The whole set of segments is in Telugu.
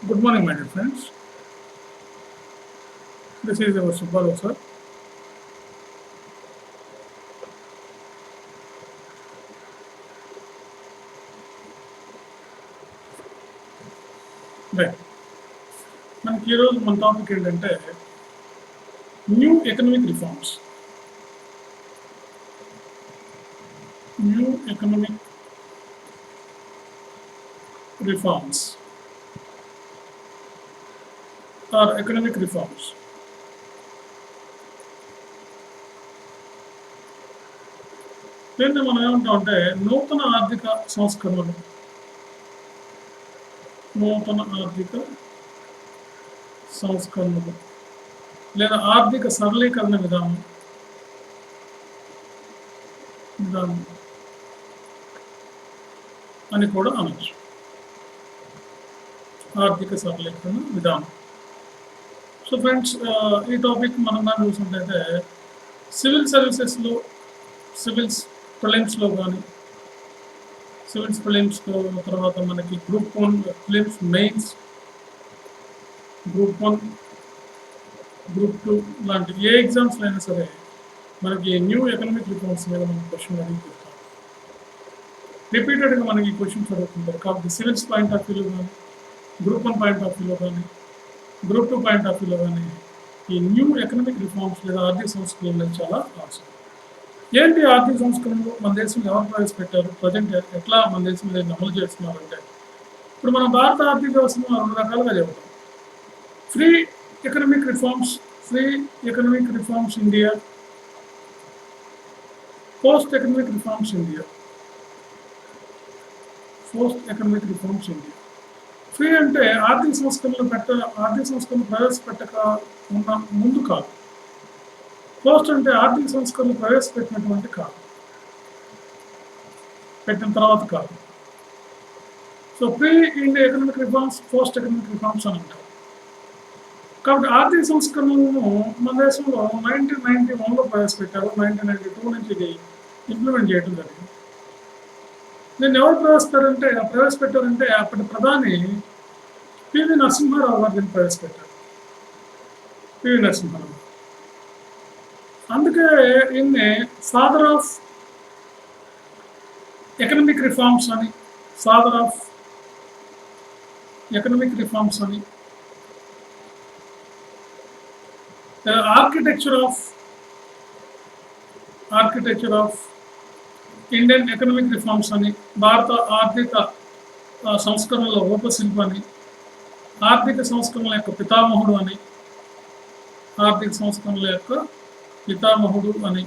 Good morning, my dear friends. This is our Subbalu sir. Right. మనకి ఈరోజు మన టాపిక్ ఏంటంటే new economic reforms. New economic reforms are economic reforms. దీన్ని మనం ఏమంటామంటే నూతన ఆర్థిక సంస్కరణలు, నూతన ఆర్థిక సంస్కరణలు లేదా ఆర్థిక సరళీకరణ విధానం అని కూడా అనొచ్చు. ఆర్థిక సరళీకరణ విధానం. సో ఫ్రెండ్స్, ఈ టాపిక్ మనం చూసినట్లయితే సివిల్ సర్వీసెస్లో, సివిల్స్ ప్రిలిమ్స్లో కానీ, సివిల్స్ ప్రిలిమ్స్లో తర్వాత మనకి group 1 prelims, mains, group 1, group 2 లాంటి ఏ ఎగ్జామ్స్లో అయినా సరే మనకి న్యూ ఎకనామిక్ రిఫార్మ్స్ మీద మనకి క్వశ్చన్ అడిగి రిపీటెడ్గా మనకి ఈ క్వశ్చన్స్ అడుగుతుంటారు. కాబట్టి సివిల్స్ పాయింట్ ఆఫ్ వ్యూలో కానీ, గ్రూప్ 1 పాయింట్ ఆఫ్ వ్యూలో కానీ, గ్రూప్ 2 పాయింట్ ఆఫ్ వ్యూలో కానీ ఈ న్యూ ఎకనామిక్ రిఫార్మ్స్ లేదా ఆర్థిక సంస్కరణలు చాలా అవసరం. ఏంటి ఆర్థిక సంస్కరణలు? మన దేశంలో ఎవరు ప్రవేశపెట్టారు, ప్రజెంట్ ఎట్లా మన దేశంలో అమలు చేస్తున్నారంటే, ఇప్పుడు మన భారత ఆర్థిక వ్యవస్థను 2 రకాలుగా చెబుతాం. Free economic reforms, free economic reforms India, post economic reforms India. Post economic reforms India. Free అంటే ఆర్థిక సంస్కరణలు ప్రవేశపెట్టక ఉన్న ముందు కాదు. పోస్ట్ అంటే ఆర్థిక సంస్కరణలు ప్రవేశపెట్టినటువంటి కాదు, పెట్టిన తర్వాత కాదు. So pre India economic reforms, post economic reforms అని అంటారు. కాబట్టి ఆర్థిక సంస్కరణలను మన దేశంలో 1991లో ప్రవేశపెట్టారు. 1992 నుంచి ఇది ఇంప్లిమెంట్ చేయడం జరిగింది. దీన్ని ఎవరు ప్రవేశపెట్టారంటే అప్పటి ప్రధాని పివి నరసింహారావు గారు దీన్ని ప్రవేశపెట్టారు. పివి నరసింహారావు. అందుకే ఈయన్ని ఫాదర్ ఆఫ్ ఎకనామిక్ రిఫార్మ్స్ అని, ఫాదర్ ఆఫ్ ఎకనామిక్ రిఫార్మ్స్ అని, architecture of Indian economic reforms అని, భారత ఆర్థిక సంస్కరణల రూపశిల్పి అని, ఆర్థిక సంస్కరణల యొక్క పితామహుడు అని, ఆర్థిక సంస్కరణల యొక్క పితామహుడు అని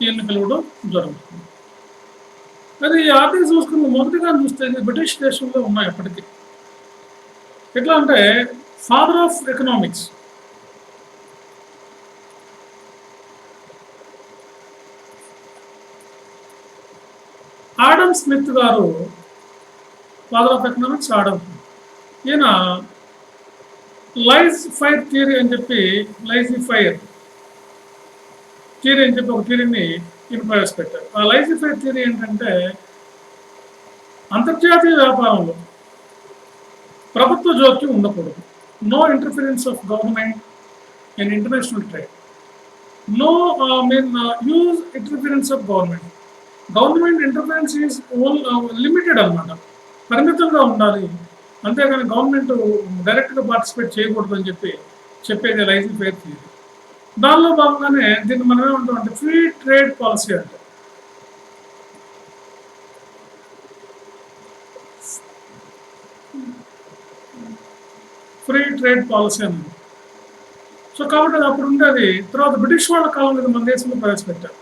ఈయన్ని పిలవడం జరుగుతుంది. అది ఈ ఆర్థిక సంస్కరణలు మొదటిగా చూస్తే బ్రిటిష్ దేశంలో ఉన్నాయి అప్పటికి. ఎట్లా అంటే father of economics Adam Smith గారు, ఫాదర్ ఆఫ్ ఎకనామిక్స్ ఆడమ్. ఈయన లైజ్ ఫైర్ థియరీ అని చెప్పి, ఒక థియరీని ఈయన ప్రవేశపెట్టారు. ఆ లైజ్ ఫైర్ థియరీ ఏంటంటే అంతర్జాతీయ వ్యాపారంలో ప్రభుత్వ జోక్యం ఉండకూడదు. No interference of government in international trade. No use interference of government. Government interference is limited అన్నమాట, పరిమితంగా ఉండాలి. అంతేగాని గవర్నమెంట్ డైరెక్ట్గా పార్టిసిపేట్ చేయకూడదు అని చెప్పేది లైజ్ ఫెయిర్ థియరీ. దానిలో భాగంగానే దీన్ని మనం ఏమంటామంటే ఫ్రీ ట్రేడ్ పాలసీ అంటే. ఫ్రీ ట్రేడ్ పాలసీ అని. సో కాబట్టి అది అప్పుడు ఉండేది. తర్వాత బ్రిటిష్ వాళ్ళ కాలం మీద మన దేశంలో ప్రవేశపెట్టారు.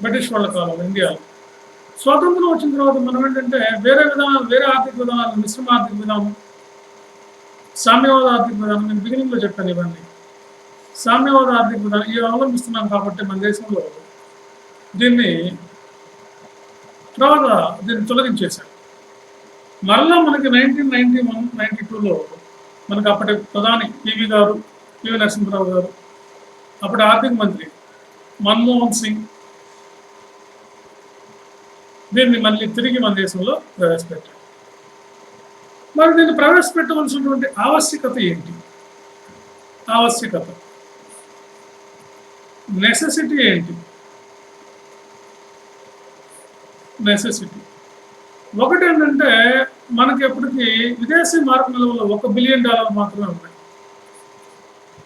బ్రిటిష్ వాళ్ళ కాలంలో ఇండియాలో స్వాతంత్రం వచ్చిన తర్వాత మనం ఏంటంటే వేరే ఆర్థిక విధానాలు, మిశ్రమ ఆర్థిక విధానం, సామ్యవాద ఆర్థిక విధానం, నేను బిగినింగ్లో చెప్పాను ఇవన్నీ. సామ్యవాద ఆర్థిక విధానం ఇవి అవలంబిస్తున్నాం కాబట్టి మన దేశంలో దీన్ని తొలగించేశారు. మరలా మనకి 1991-92లో మనకు అప్పటి ప్రధాని పివి నరసింహారావు గారు, అప్పటి ఆర్థిక మంత్రి మన్మోహన్ సింగ్ దీన్ని మళ్ళీ తిరిగి మన దేశంలో ప్రవేశపెట్టారు. మరి దీన్ని ప్రవేశపెట్టవలసినటువంటి ఆవశ్యకత ఏంటి? ఆవశ్యకత, నెసెసిటీ ఏంటి? నెసెసిటీ ఒకటి ఏంటంటే, మనకి ఎప్పటికీ విదేశీ మార్పు నిల్వలు $1 బిలియన్ మాత్రమే ఉన్నాయి.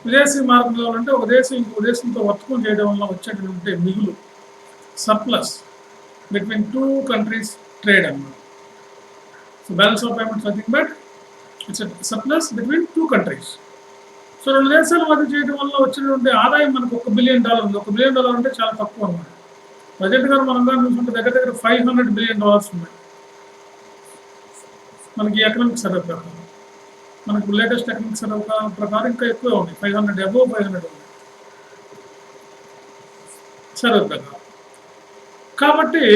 విదేశీ మార్పు నిల్వలు అంటే ఒక దేశం ఇంకో దేశంతో వర్తకం చేయడం వల్ల వచ్చేటటువంటి మిగులు, సర్ప్లస్ బిట్వీన్ 2 కంట్రీస్ ట్రేడ్ అన్నమాట. So balance of payments nothing but it's surplus between 2 countries. So 2 దేశాల మధ్య చేయడం వల్ల వచ్చినటువంటి ఆదాయం మనకు $1 బిలియన్ ఉంది. $1 బిలియన్ అంటే చాలా తక్కువ అన్నమాట. బడ్జెట్ గారు మనం కానీ చూసుకుంటే దగ్గర $500 బిలియన్ ఉన్నాయి మనకి ఎకనామిక్ సర్వే ప్రకారం. మనకు లేటెస్ట్ ఎకనామిక్ సర్వే ప్రకారం ఇంకా ఎక్కువ ఉన్నాయి, 500 అబోవ్ 500 ఉన్నాయి సర్వే ప్రకారం. కాబట్టి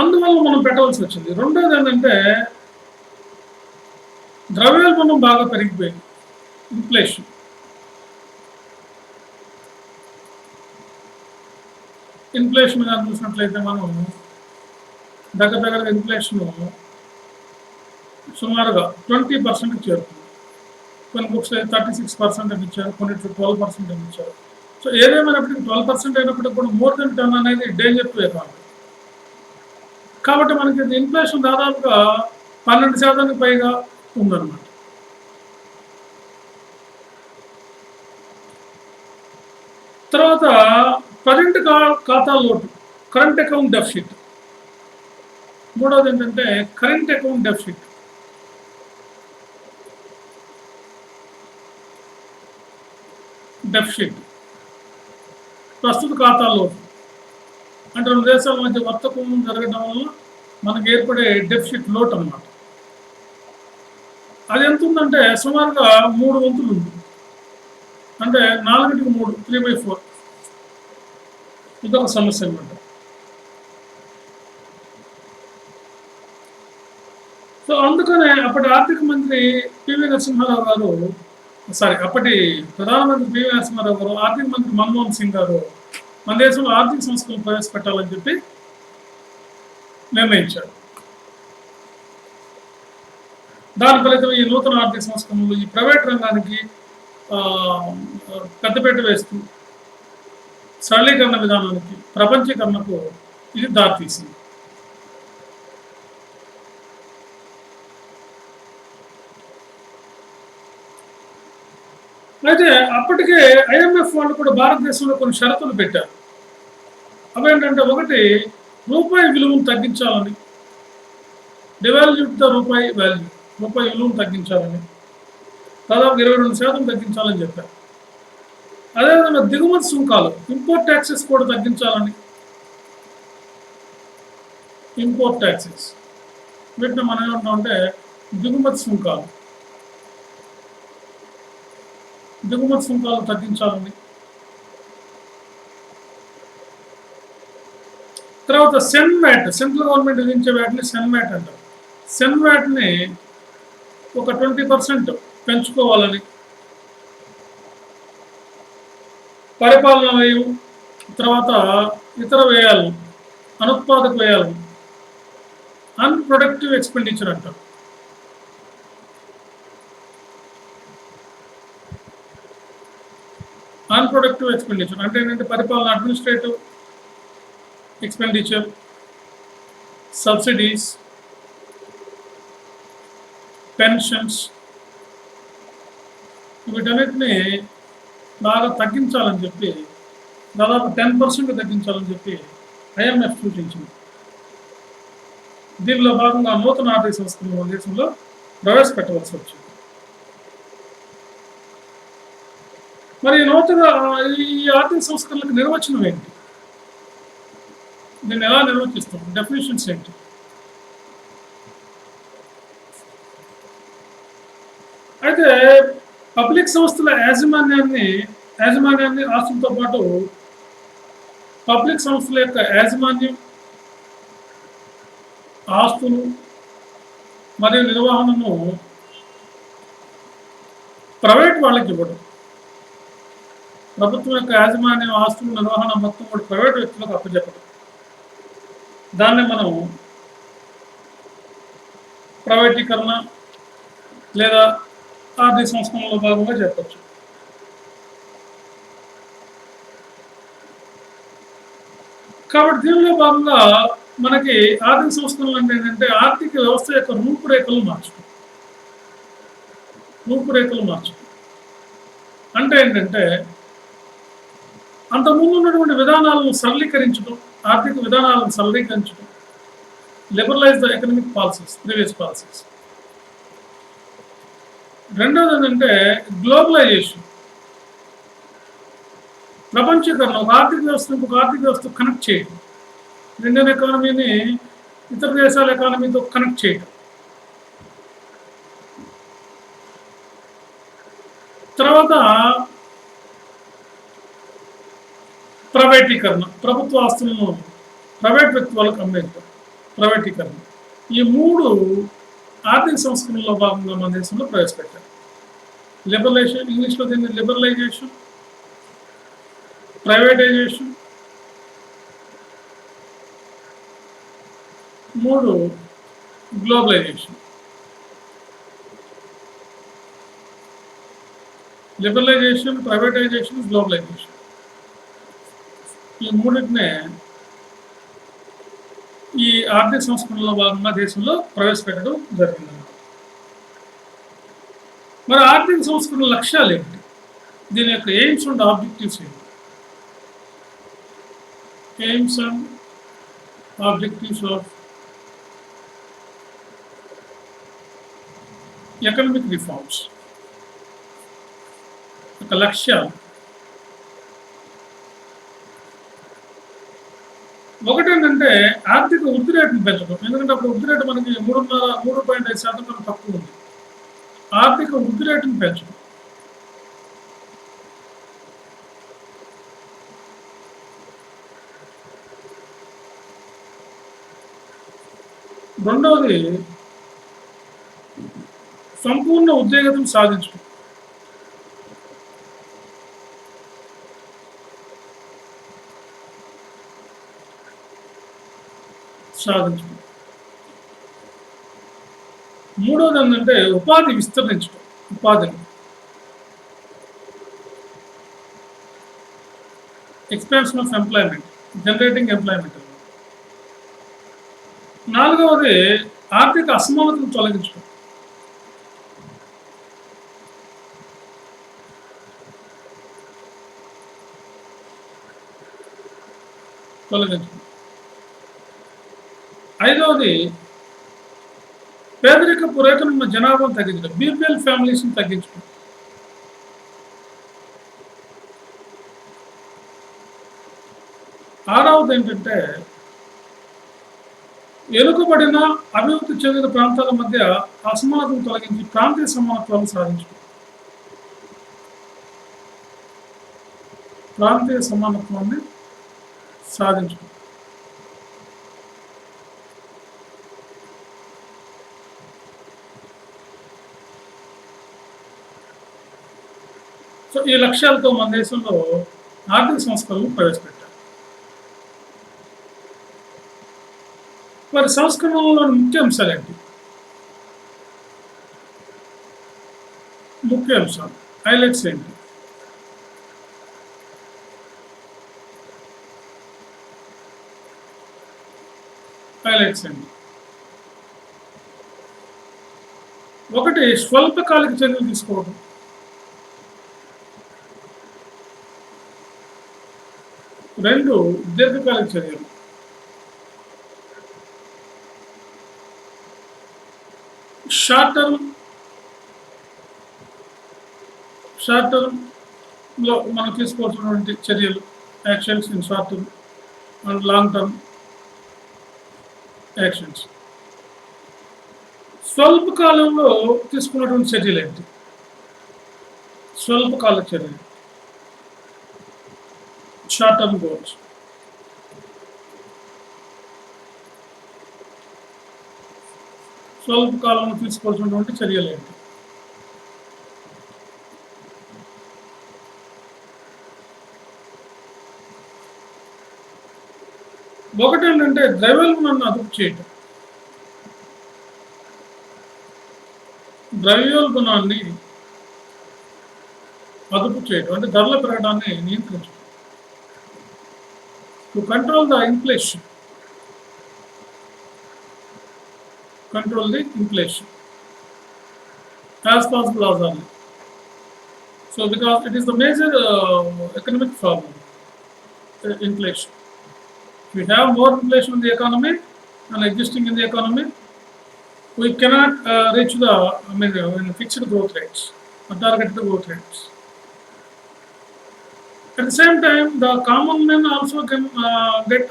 అందువల్ల మనం పెట్టవలసి వచ్చింది. రెండోది ఏంటంటే, ద్రవ్యోల్బణం బాగా పెరిగిపోయింది, ఇన్ఫ్లేషన్. ఇన్ఫ్లేషన్ కానీ చూసినట్లయితే మనం దగ్గర ఇన్ఫ్లేషన్ సుమారుగా 20% చేరుతుంది. కొన్ని బుక్స్ 36% అని ఇచ్చారు, కొన్ని 12% అని ఇచ్చారు. సో ఏదేమైనప్పటికీ 12% అయినప్పటికీ కూడా మోర్ దెన్ 10 అనేది డేంజర్ టు ఎకానమీ. కాబట్టి మనకి ఇన్ఫ్లేషన్ దాదాపుగా 12% పైగా ఉందన్నమాట. తర్వాత కరెంట్ ఖాతా లోటు, కరెంట్ అకౌంట్ డెఫిసిట్. మూడవది ఏంటంటే కరెంట్ అకౌంట్ డెఫిసిట్. ప్రస్తుత ఖాతా లోటు అంటే 2 దేశాల మధ్య వర్తకం జరగడం వల్ల మనకు ఏర్పడే డెఫిసిట్ లోటు అన్నమాట. అది ఎంత ఉందంటే సుమారుగా 3 వంతులు ఉంది. అంటే 4కి 3, 3/4. ఇదొక సమస్య అన్నమాట. సో అందుకనే అప్పటి ఆర్థిక మంత్రి పివి నరసింహారావు గారు, అప్పటి ప్రధానమంత్రి పివి నరసింహారావు గారు, ఆర్థిక మంత్రి మన్మోహన్ సింగ్ గారు మన దేశంలో ఆర్థిక సంస్థలను ప్రవేశపెట్టాలని చెప్పి నిర్ణయించారు. దాని ఫలితం ఈ నూతన ఆర్థిక సంస్కరణలు ఈ ప్రైవేట్ రంగానికి పెద్దపీట వేస్తూ సరళీకరణ విధానానికి, ప్రపంచీకరణకు ఇది దారితీసింది. అయితే అప్పటికే ఐఎంఎఫ్ వాళ్ళు కూడా భారతదేశంలో కొన్ని షరతులు పెట్టారు. అవేంటంటే, ఒకటి, రూపాయి విలువను తగ్గించాలని, డివాల్యూట్ ద రూపాయి వాల్యూ, రూపాయి విలువను తగ్గించాలని, దాదాపు 22% తగ్గించాలని చెప్పారు. అదేవిధంగా దిగుమతి సుంకాలు, ఇంపోర్ట్ ట్యాక్సెస్ కూడా తగ్గించాలని, ఇంపోర్ట్ ట్యాక్సెస్ వీటిని మనం ఏమంటామంటే దిగుమతి సుంకాలు తగ్గించాలని. తర్వాత సెన్వాట్, సెంట్రల్ గవర్నమెంట్ విధించే వాటిని సెన్వాట్ అంటారు. సెన్వాట్ని ఒక 20% పెంచుకోవాలని, పరిపాలన వ్యయం, తర్వాత ఇతర వ్యయాలు, అనుత్పాదక వ్యయాలు, అన్ప్రొడక్టివ్ ఎక్స్పెండిచర్ అంటారు. అన్ప్రొడక్టివ్ ఎక్స్పెండిచర్ అంటే ఏంటంటే పరిపాలన, అడ్మినిస్ట్రేటివ్ ఎక్స్పెండిచర్, సబ్సిడీస్, పెన్షన్స్, వీటన్నిటిని బాగా తగ్గించాలని చెప్పి, దాదాపు 10% తగ్గించాలని చెప్పి ఐఎంఎఫ్ సూచించింది. దీనిలో భాగంగా నూతన ఆర్థిక సంస్థలు మన దేశంలో ప్రవేశపెట్టవలసి వచ్చింది. మరి ఈ ఆర్థిక సంస్కరణలకు నిర్వచనం ఏంటి? దీన్ని ఎలా నిర్వచిస్తాం? డెఫినేషన్స్ ఏంటి? అయితే పబ్లిక్ సంస్థల యాజమాన్యాన్ని ఆస్తులతో పాటు పబ్లిక్ సంస్థల యొక్క యాజమాన్యం, ఆస్తులు మరియు నిర్వహణను ప్రైవేట్ వాళ్ళకి ఇవ్వడం. ప్రభుత్వం యొక్క యాజమాన్యం, ఆస్తుల నిర్వహణ మొత్తం కూడా ప్రైవేట్ వ్యక్తులకు అప్పచెప్పడం. దాన్ని మనం ప్రైవేటీకరణ లేదా ఆర్థిక సంస్కరణలో భాగంగా చెప్పచ్చు. కాబట్టి దీనిలో భాగంగా మనకి ఆర్థిక సంస్కరణలు అంటే ఏంటంటే ఆర్థిక వ్యవస్థ యొక్క రూపురేఖలు మార్చడం అంటే ఏంటంటే అంతకుముందు ఉన్నటువంటి విధానాలను సరళీకరించడం, ఆర్థిక విధానాలను సరళీకరించడం, liberalise the economic policies, previous policies. రెండోది ఏంటంటే గ్లోబలైజేషన్, ప్రపంచీకరణ. ఒక ఆర్థిక వ్యవస్థ ఇంకొక ఆర్థిక వ్యవస్థ కనెక్ట్ చేయడం, ఇండియన్ ఎకానమీని ఇతర దేశాల ఎకానమీతో కనెక్ట్ చేయడం. తర్వాత ప్రైవేటీకరణ, ప్రభుత్వ ఆస్తులను ప్రైవేట్ వ్యక్తి వాళ్ళకు అమ్మేయడం, ప్రైవేటీకరణ. ఈ 3 ఆర్థిక సంస్కరణలో భాగంగా మన దేశంలో ప్రవేశపెట్టారు. లిబరలైజేషన్, ఇంగ్లీష్లో దీన్ని liberalisation, privatisation, 3 globalisation. Liberalisation, privatisation, globalisation. ఈ మూడింటినే ఈ ఆర్థిక సంస్కరణలో భాగంగా దేశంలో ప్రవేశపెట్టడం జరిగింది. మరి ఆర్థిక సంస్కరణ లక్ష్యాలు ఏంటి? దీని యొక్క ఎయిమ్స్ అండ్ ఆబ్జెక్టివ్స్ ఏంటి? Aims and objectives of economic reforms యొక్క లక్ష్యాలు. ఒకటేంటంటే ఆర్థిక వృద్ధి రేటును పెంచడం. ఎందుకంటే అప్పుడు వృద్ధి రేటు మనకి 3.5% కన్నా తక్కువ ఉంది. ఆర్థిక వృద్ధి రేటును పెంచడం. రెండవది సంపూర్ణ ఉద్యోగతను సాధించడం. మూడవది ఏంటంటే ఉపాధి విస్తరించడం, ఉపాధిని expansion of employment, generating employment. నాలుగవది ఆర్థిక అసమానతను తొలగించడం. ఐదవది పేదరికపు రేఖనున్న జనాభాను తగ్గించడం, బీపీఎల్ ఫ్యామిలీస్ని తగ్గించడం. ఆరవది ఏంటంటే వెనుకబడిన అభివృద్ధి చెందిన ప్రాంతాల మధ్య అసమానతను తొలగించి ప్రాంతీయ సమానత్వాన్ని సాధించడం. ప్రాంతీయ సమానత్వాన్ని సాధించడం. సో ఈ లక్ష్యాలతో మన దేశంలో ఆర్థిక సంస్కరణలు ప్రవేశపెట్టారు. మరి సంస్కరణలోని ముఖ్య అంశాలు ఏంటి? ముఖ్య అంశాలు హైలైట్స్ ఏంటి? హైలైట్స్ ఏంటి? ఒకటి, స్వల్పకాలిక చర్యలు తీసుకోవడం. రెండు, దీర్ఘకాలిక చర్యలు. షార్ట్ టర్మ్లో మనం తీసుకోవాల్సినటువంటి చర్యలు, actions in short term and long term actions. స్వల్పకాలంలో తీసుకున్నటువంటి చర్యలు ఏంటి? స్వల్పకాల చర్యలు, షార్ట్ టర్మ్ గోల్స్. స్వల్పకాలంలో తీసుకోవాల్సినటువంటి చర్యలు ఏంటి? ఒకటి ఏంటంటే ద్రవ్యోల్బణాన్ని అదుపు చేయటం. ద్రవ్యోల్బణాన్ని అదుపు చేయడం అంటే ధరల పెరగడాన్ని నియంత్రించడం. To control the inflation, as possible as early. So because it is the major economic problem, inflation. If we have more inflation in the economy and existing in the economy, we cannot reach the fixed growth rates or targeted growth rates. At the same time, the common men also can get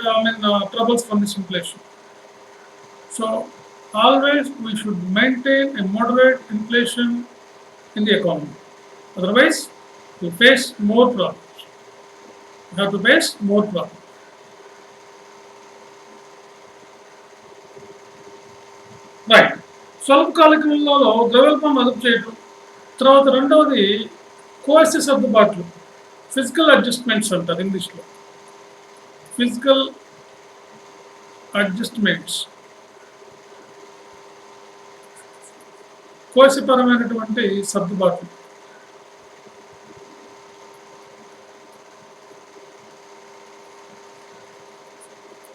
troubles from this inflation. So always we should maintain a moderate inflation in the economy. Otherwise, we face more problems. We have to face more problems. Right. స్వల్పకాలికంలో ద్రవ్యోల్బణం అదుపు చేయటం. తర్వాత రెండవది కోసి సర్దుబాట్లు, ఫిజికల్ అడ్జస్ట్మెంట్స్ అంటారు ఇంగ్లీష్లో. ఫిజికల్ అడ్జస్ట్మెంట్స్, కోశపరమైనటువంటి సర్దుబాట్లు.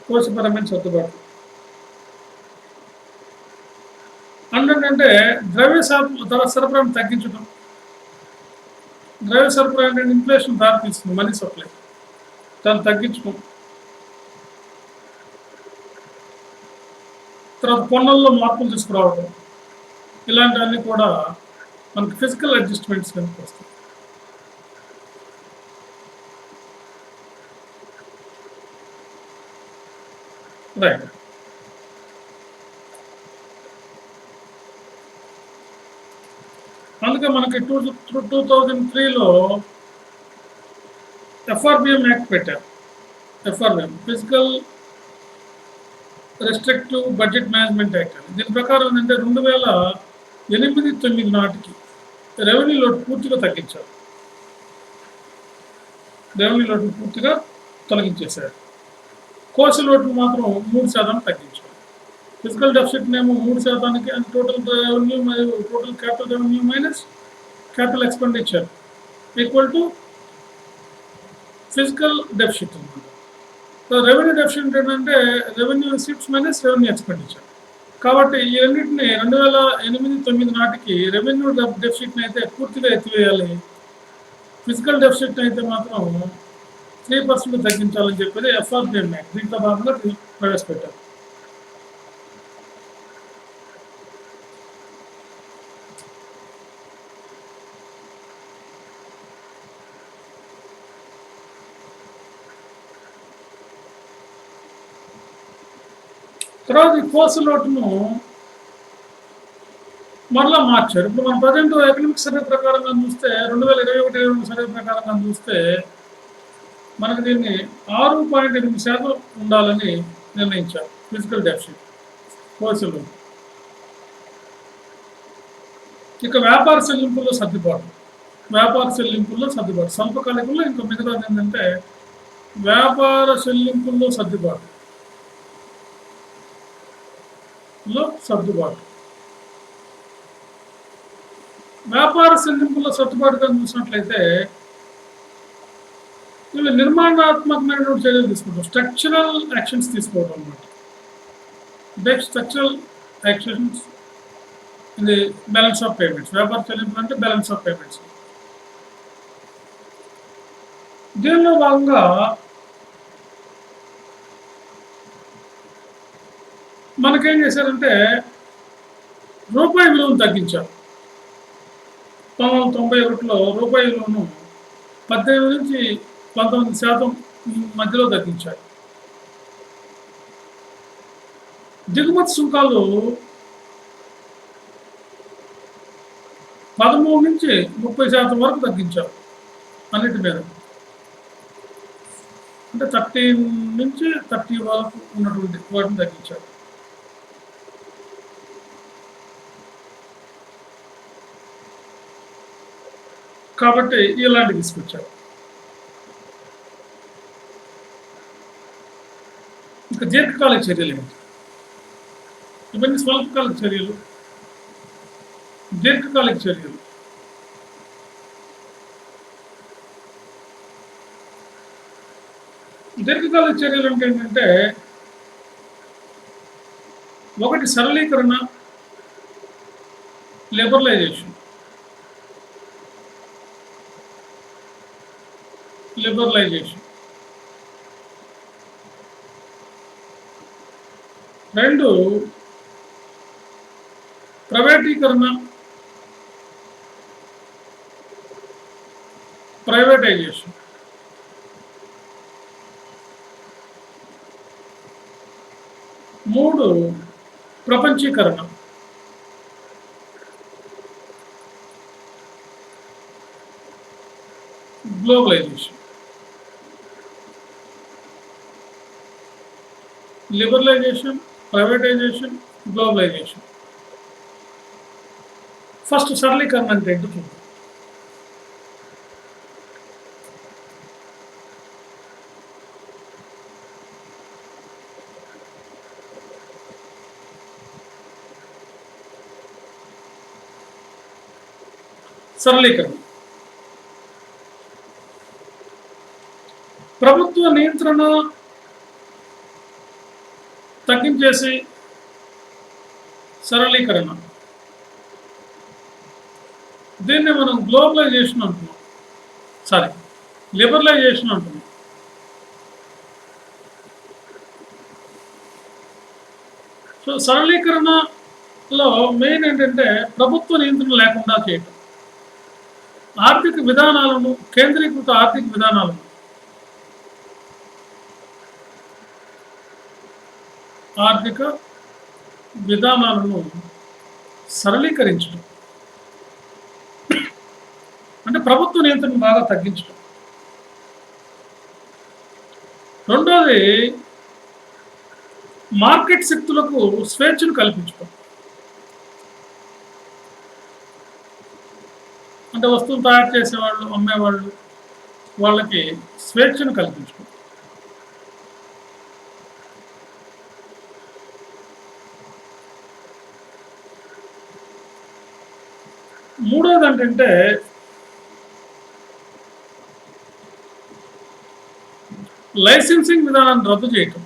కోశపరమైన సర్దుబాట్లు అంటే ద్రవ్య సరఫరాను తగ్గించడం. ద్రవ్య సరఫరా అంటే ఇన్ఫ్లేషన్ దారితీస్తుంది, మనీ సప్లై, దాన్ని తగ్గించడం. తర్వాత పన్నుల్లో మార్పులు తీసుకురావడం. ఇలాంటివన్నీ కూడా మనకి ఫిజికల్ అడ్జస్ట్మెంట్స్ కిందకి వస్తాయి. రైట్. అందుకే మనకి 2003లో FRBM యాక్ట్ పెట్టారు. FRBM, physical restrictive budget management act. దీని ప్రకారం ఏంటంటే 2008-9 నాటికి రెవెన్యూ లోటు పూర్తిగా తగ్గించారు. రెవెన్యూ లోటు పూర్తిగా తొలగించేశారు. కోసి లోటు మాత్రం 3% తగ్గించారు. ఫిజికల్ డెఫిసిట్ ఏమో 3%, అండ్ టోటల్ రెవెన్యూ మరియు total capital revenue minus capital expenditure equal to physical deficit అన్నమాట. సో రెవెన్యూ డెఫిసిట్ ఏంటంటే revenue receipts minus revenue expenditure. కాబట్టి ఈ రెండింటిని 2008-9 నాటికి రెవెన్యూ డెఫిసిట్ని అయితే పూర్తిగా ఎత్తివేయాలి, ఫిజికల్ డెఫిసిట్ అయితే మాత్రం 3% తగ్గించాలని చెప్పేది FRBM యాక్ట్. దీంట్లో భాగంగా ప్రవేశపెట్టారు. తర్వాత ఈ కోర్సు లోటును మరలా మార్చారు. ఇప్పుడు మనం ప్రజెంట్ ఎకనామిక్ సర్వే ప్రకారంగా చూస్తే 2021-22 సర్వే ప్రకారంగా చూస్తే మనకు దీన్ని 6.8% ఉండాలని నిర్ణయించారు ఫిజికల్ డెఫిసిట్ కోర్సులో. ఇక వ్యాపార చెల్లింపుల్లో సర్దుబాటు. స్వల్పకాలికంలో ఇంకా మిగతాది ఏంటంటే వ్యాపార చెల్లింపుల్లో సర్దుబాటు. వ్యాపార చెల్లింపుల్లో సర్దుబాటుగా చూసినట్లయితే ఇవి నిర్మాణాత్మకమైనటువంటి చర్యలు తీసుకుంటాం, స్ట్రక్చరల్ యాక్షన్స్ తీసుకోవడం అన్నమాట. Structural actions in the balance of payments. వ్యాపార చెల్లింపులు అంటే బ్యాలెన్స్ ఆఫ్ పేమెంట్స్. దీనిలో భాగంగా మనకేం చేశారంటే రూపాయి విలువను తగ్గించారు. 1991లో రూపాయి విలువను 18-19% మధ్యలో తగ్గించారు. దిగుమతి సుంకాలు 13-30% వరకు తగ్గించారు అన్నిటి మీద. అంటే 13-30 వరకు ఉన్నటువంటి వాటిని తగ్గించారు. కాబట్టి ఇలాంటివి తీసుకొచ్చారు. ఇంకా దీర్ఘకాలిక చర్యలు ఏమిటి? ఇవన్నీ స్వల్పకాలిక చర్యలు. దీర్ఘకాలిక చర్యలు. దీర్ఘకాలిక చర్యలు అంటే ఏంటంటే, ఒకటి సరళీకరణ, లిబరలైజేషన్. లిబరలైజేషన్. 2 ప్రైవేటీకరణ, ప్రైవేటైజేషన్. 3 ప్రపంచీకరణ. Globalisation. Liberalisation, privatisation, globalisation. First సరళీకరణ అంటే ఏంటో చూద్దాం. సరళీకరణ. ప్రభుత్వ నియంత్రణ తగ్గించేసి సరళీకరణ. దీన్ని మనం గ్లోబలైజేషన్ అంటున్నాం. సారీ, లిబరలైజేషన్ అంటున్నాం. సో సరళీకరణలో మెయిన్ ఏంటంటే ప్రభుత్వ నియంత్రణ లేకుండా చేయటం, ఆర్థిక విధానాలను, కేంద్రీకృత ఆర్థిక విధానాలను, ఆర్థిక విధానాలను సరళీకరించడం, అంటే ప్రభుత్వ నియంత్రణ బాగా తగ్గించడం. రెండోది మార్కెట్ శక్తులకు స్వేచ్ఛను కల్పించడం, అంటే వస్తువులు తయారు చేసేవాళ్ళు, అమ్మేవాళ్ళు, వాళ్ళకి స్వేచ్ఛను కల్పించడం. మూడోది ఏంటంటే లైసెన్సింగ్ విధానాన్ని రద్దు చేయటం.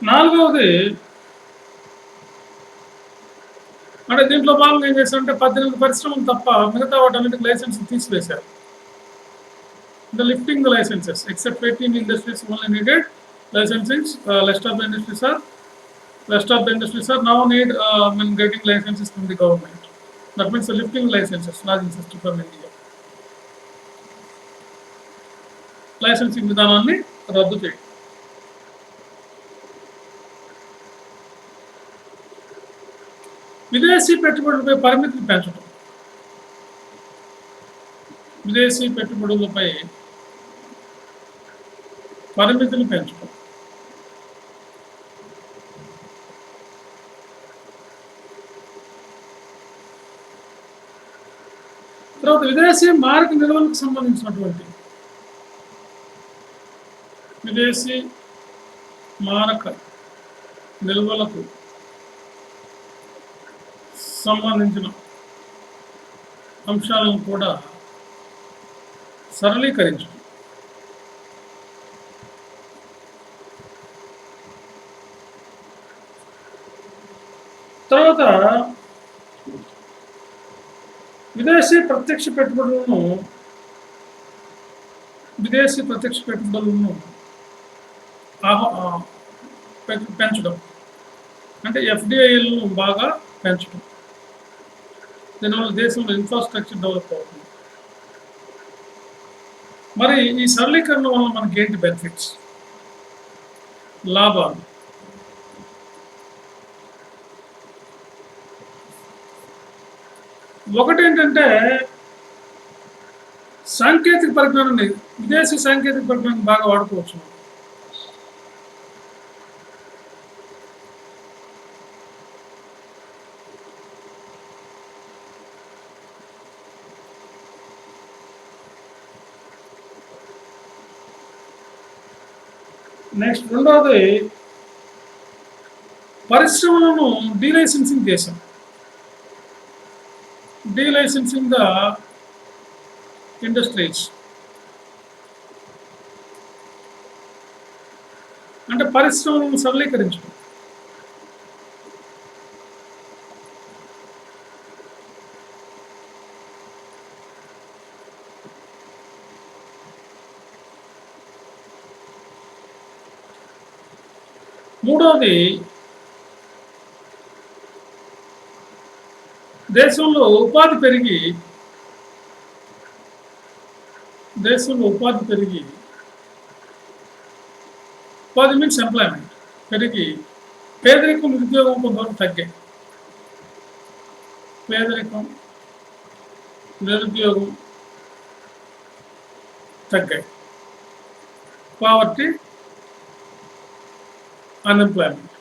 నాలుగవది అంటే దీంట్లో భాగంగా ఏం చేశారంటే 18 పరిశ్రమలు తప్ప మిగతా వాటన్నిటికి licence తీసివేశారు. The lifting the licenses except 18 industries only needed licensing. Rest of the industries are now need getting licenses from the government. That means the lifting licenses, large system from India. Licensing విధానాన్ని రద్దు చేయడం. విదేశీ పెట్టుబడులపై పరిమితిని పెంచడం. విదేశీ పెట్టుబడులపై పరిమితిని పెంచడం. తర్వాత విదేశీ మారక నిల్వలకు సంబంధించినటువంటి విదేశీ మారక నిల్వలకు సంబంధించిన అంశాలను కూడా సరళీకరించడం. తర్వాత విదేశీ ప్రత్యక్ష పెట్టుబడులను పెంచడం, అంటే ఎఫ్డిఐలను బాగా పెంచడం. దీనివల్ల దేశంలో ఇన్ఫ్రాస్ట్రక్చర్ డెవలప్ అవుతుంది. మరి ఈ సరళీకరణ వల్ల మనకి ఏంటి బెనిఫిట్స్, లాభాలు? ఒకటి ఏంటంటే సాంకేతిక పరిజ్ఞానాన్ని, విదేశీ సాంకేతిక పరిజ్ఞానాన్ని బాగా వాడుకోవచ్చు. నెక్స్ట్ రెండవది పరిశ్రమలను డీలైసెన్సింగ్ చేశాం. డీలైసెన్సింగ్ ద ఇండస్ట్రీస్ అంటే పరిశ్రమలను సరళీకరించడం. మూడవది దేశంలో ఉపాధి పెరిగి ఉపాధి మీన్స్ ఎంప్లాయ్మెంట్ పెరిగి పేదరికం నిరుద్యోగం కొంతవరకు తగ్గాయి. పేదరికం నిరుద్యోగం తగ్గాయి. పావర్టీ అన్ఎంప్లాయ్మెంట్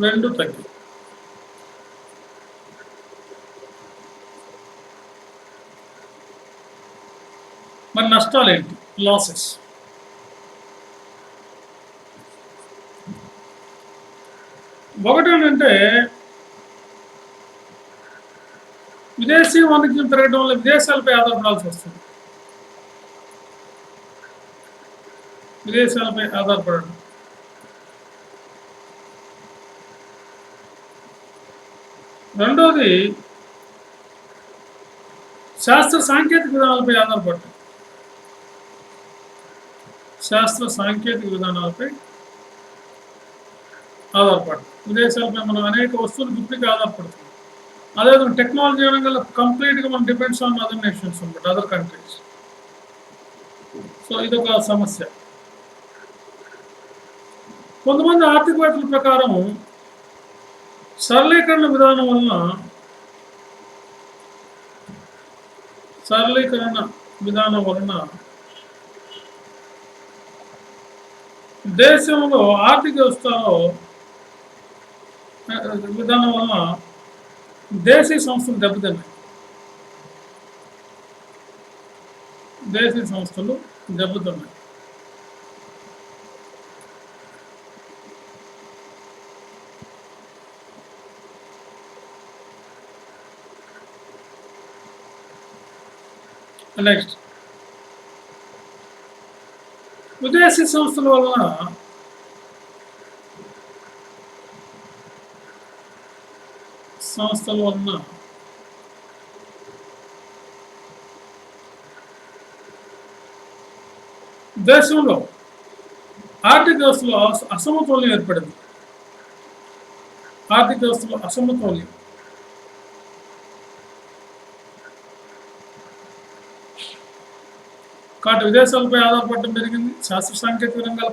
రెండు తగ్గాయి. మరి నష్టాలు ఏంటి? లాసెస్. ఒకటి ఏంటంటే విదేశీ వాణిజ్యం పెరగడం వల్ల విదేశాలపై ఆధారపడాల్సి వస్తుంది. విదేశాలపై ఆధారపడడం. రెండోది శాస్త్ర సాంకేతిక విధానాలపై ఆధారపడటం. శాస్త్ర సాంకేతిక విధానాలపై ఆధారపడటం. విదేశాలపై మనం అనేక వస్తువులు ఇప్పటికీ ఆధారపడుతుంది. అదేవిధంగా టెక్నాలజీ రంగంలో కంప్లీట్గా మనం డిపెండ్స్ ఆన్ అదర్ నేషన్స్ అనమాట, అదర్ కంట్రీస్. సో ఇదొక సమస్య. కొంతమంది ఆర్థికవేత్తల ప్రకారం సరళీకరణ విధానం వలన దేశంలో ఆర్థిక వ్యవస్థలో విధానం వలన దేశీయ సంస్థలు దెబ్బతిన్నాయి. నెక్స్ట్ విదేశీ సంస్థల వలన దేశంలో ఆర్థిక వ్యవస్థలో అసమతుల్యం ఏర్పడింది. కాబట్టి విదేశాలపై ఆధారపడటం పెరిగింది. శాస్త్ర సాంకేతిక రంగాల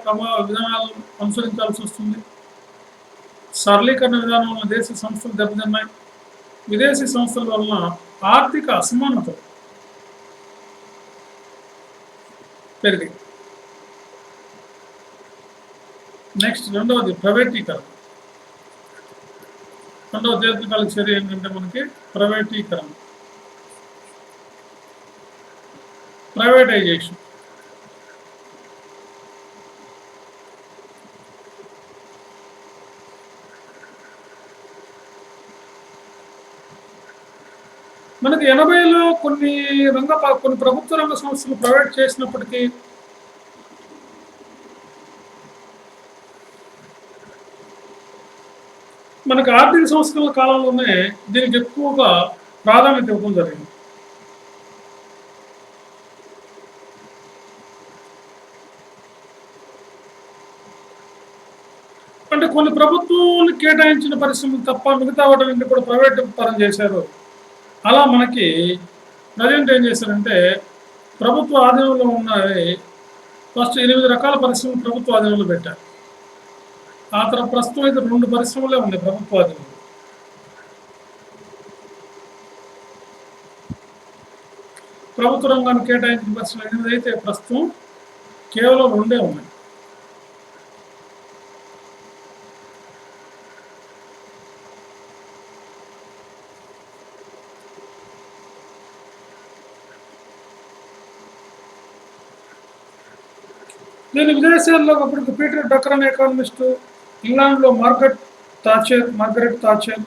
విధానాలు అనుసరించాల్సి వస్తుంది. సరళీకరణ విధానం వల్ల దేశీయ సంస్థలు దెబ్బతిన్నాయి. విదేశీ సంస్థల వలన ఆర్థిక అసమానత పెరిగింది. నెక్స్ట్ రెండవది ప్రైవేటీకరణ. రెండవ దీర్ఘకాలిక చర్య ఏంటంటే మనకి ప్రైవేటైజేషన్. మనకి 80లో కొన్ని ప్రభుత్వ రంగ సంస్థలు ప్రైవేట్ చేసినప్పటికీ మనకు ఆర్థిక సంస్కరణల కాలంలోనే దీనికి ఎక్కువగా ప్రాధాన్యత ఇవ్వడం జరిగింది. అంటే కొన్ని ప్రభుత్వాలు కేటాయించిన పరిశ్రమలు తప్ప మిగతా వాటిని కూడా ప్రైవేట్ పరం చేశారు. అలా మనకి ప్రజెంట్ ఏం చేశారంటే ప్రభుత్వ ఆధీనంలో ఉన్నవి ఫస్ట్ 8 రకాల పరిశ్రమలు ప్రభుత్వ ఆధీనంలో పెట్టారు. ఆ తర్వాత ప్రస్తుతం అయితే 2 పరిశ్రమలే ఉన్నాయి ప్రభుత్వ ఆధీనంలో. ప్రభుత్వ రంగానికి కేటాయించిన పరిశ్రమలు 8 అయితే ప్రస్తుతం కేవలం 2 ఉన్నాయి. దీని విదేశాల్లో అప్పటికి పీటర్ డక్కర్ అనే ఎకానమిస్టు, ఇంగ్లాండ్లో మార్గరెట్ థాచర్,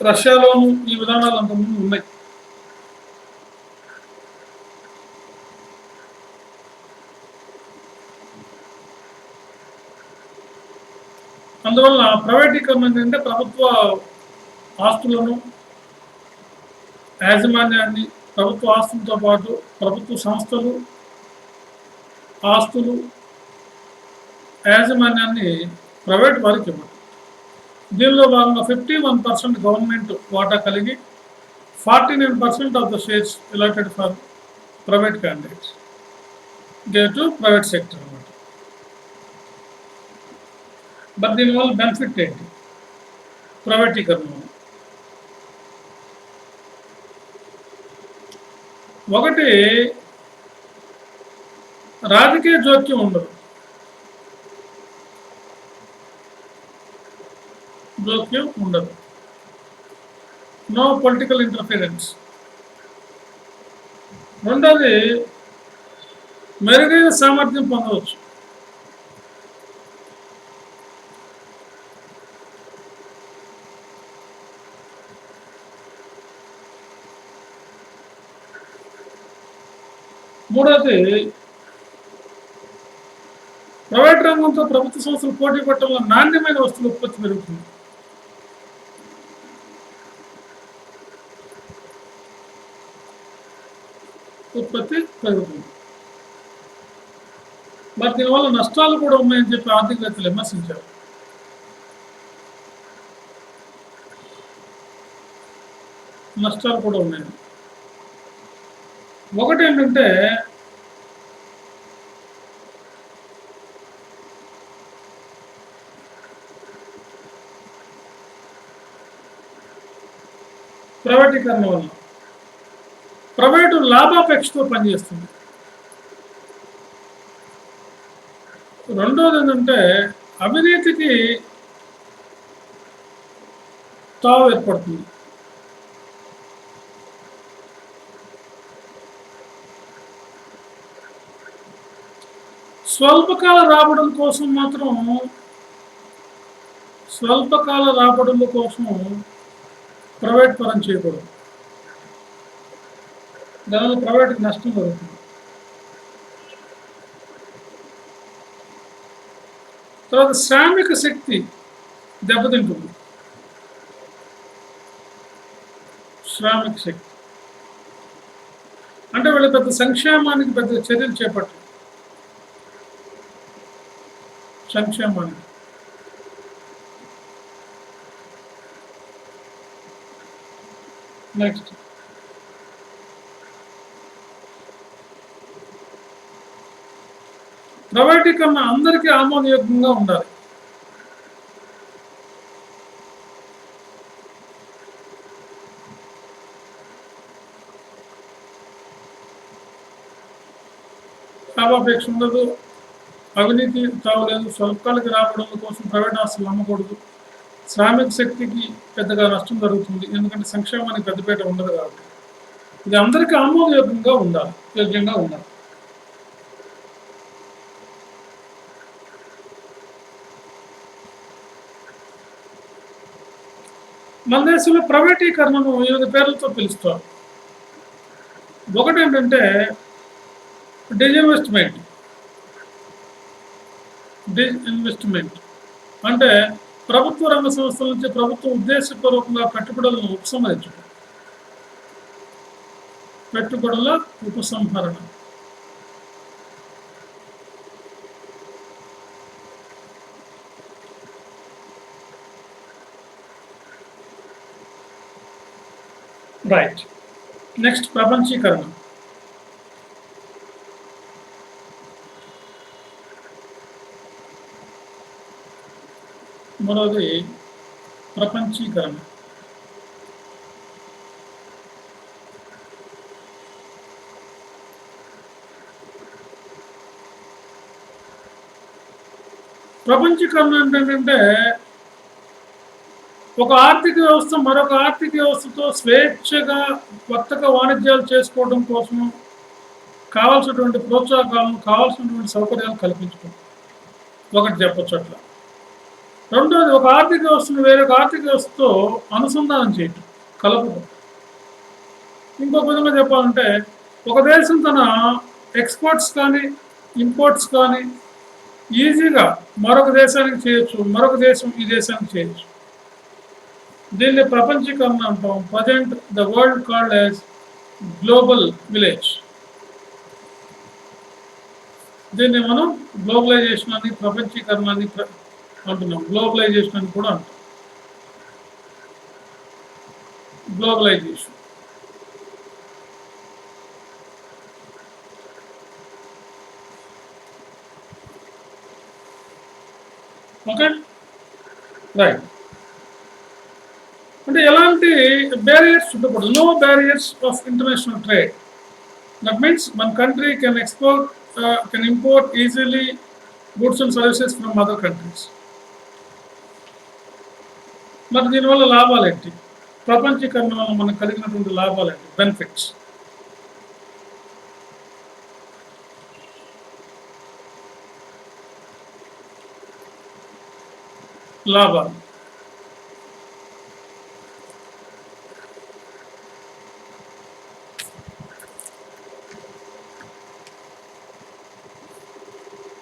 రష్యాలోనూ ఈ విధానాలు అంతకుముందు ఉన్నాయి. అందువల్ల ప్రైవేటీకరణ ఏంటంటే ప్రభుత్వ ఆస్తులను, యాజమాన్యాన్ని, ప్రభుత్వ ఆస్తులతో పాటు ప్రభుత్వ సంస్థలు, ఆస్తులు, యాజమాన్యాన్ని ప్రైవేట్ వారికి ఇవ్వడం. దీనిలో భాగంగా 51% గవర్నమెంట్ వాటా కలిగి 49% of the shares allotted for private candidates gave to private sector అనమాట. బట్ దీనివల్ల బెనిఫిట్ ఏంటి ప్రైవేటీకరణ? ఒకటి, రాజకీయ జోక్యం ఉండదు. No political interference. రెండోది, మెరుగైన సామర్థ్యం పొందవచ్చు. మూడోది, ప్రైవేట్ రంగంతో ప్రభుత్వ సంస్థలు పోటీ పడటం వల్ల నాణ్యమైన వస్తువుల ఉత్పత్తి పెరుగుతుంది. మరి దీనివల్ల నష్టాలు కూడా ఉన్నాయని చెప్పి ఆర్థికవేత్తలు విమర్శించారు. నష్టాలు కూడా ఉన్నాయి. ఒకటి ఏంటంటే, ప్రైవేటీకరణ వల్ల ప్రైవేటు లాభాపేక్షతో పనిచేస్తుంది. రెండోది ఏంటంటే, అవినీతికి తావు ఏర్పడుతుంది. స్వల్పకాల రాబడుల కోసం ప్రైవేట్ పరం చేయకూడదు. దానివల్ల ప్రైవేట్కి నష్టం జరుగుతుంది. తర్వాత శ్రామిక శక్తి దెబ్బతింటుంది. శ్రామిక శక్తి అంటే వీళ్ళు పెద్ద సంక్షేమానికి పెద్ద చర్యలు చేపట్టారు. సంక్షేమానికి నెక్స్ట్, ప్రైవేటీకరణ అందరికీ ఆమోదయోగ్యంగా ఉండాలి. లాభాపేక్ష ఉండదు, అవినీతి తావలేదు, స్వల్పకాలిక రాబడుల కోసం ప్రైవేట్ ఆస్తులు అమ్మకూడదు, శ్రామిక శక్తికి పెద్దగా నష్టం జరుగుతుంది, ఎందుకంటే సంక్షేమానికి పెద్దపేట ఉండదు కాబట్టి. ఇది అందరికీ ఆమోదయోగ్యంగా ఉండాలి. మన దేశంలో ప్రైవేటీకరణను వివిధ పేర్లతో పిలుస్తారు. ఒకటి ఏంటంటే డిజిన్వెస్ట్మెంట్ అంటే ప్రభుత్వ రంగ సంస్థల నుంచి ప్రభుత్వం ఉద్దేశపూర్వకంగా పెట్టుబడులను ఉపసంహరణ. రైట్. నెక్స్ట్, ప్రపంచీకరణ. మూడవది ప్రపంచీకరణ. ప్రపంచీకరణ ఏంటంటే ఒక ఆర్థిక వ్యవస్థ మరొక ఆర్థిక వ్యవస్థతో స్వేచ్ఛగా వర్తక వాణిజ్యాలు చేసుకోవడం కోసం కావాల్సినటువంటి ప్రోత్సాహకాలను, కావాల్సినటువంటి సౌకర్యాలు కల్పించడం. ఒకటి చెప్పొచ్చు అట్లా. రెండోది ఒక ఆర్థిక వ్యవస్థను వేరొక ఆర్థిక వ్యవస్థతో అనుసంధానం చేయటం, కలపడం. ఇంకొక విధంగా చెప్పాలంటే ఒక దేశం తన ఎక్స్‌పోర్ట్స్ కానీ, ఇంపోర్ట్స్ కానీ ఈజీగా మరొక దేశానికి చేయొచ్చు. మరొక దేశం ఈ దేశానికి చేయొచ్చు. దీన్ని ప్రపంచీకరణ అంటాం. Present the world called as global village. దీన్ని మనం గ్లోబలైజేషన్ అని, ప్రపంచీకరణ అని అంటున్నాం. గ్లోబలైజేషన్ అని కూడా అంటాం. గ్లోబలైజేషన్. Okay, right. అంటే ఎలాంటి బ్యారియర్స్ ఉండకూడదు. No barriers of international trade. That means మన country can import easily goods and services from other countries. మరి దీనివల్ల లాభాలేంటి? ప్రపంచీకరణ వల్ల మనకు కలిగినటువంటి లాభాలేంటి? బెనిఫిట్స్. లాభాలు.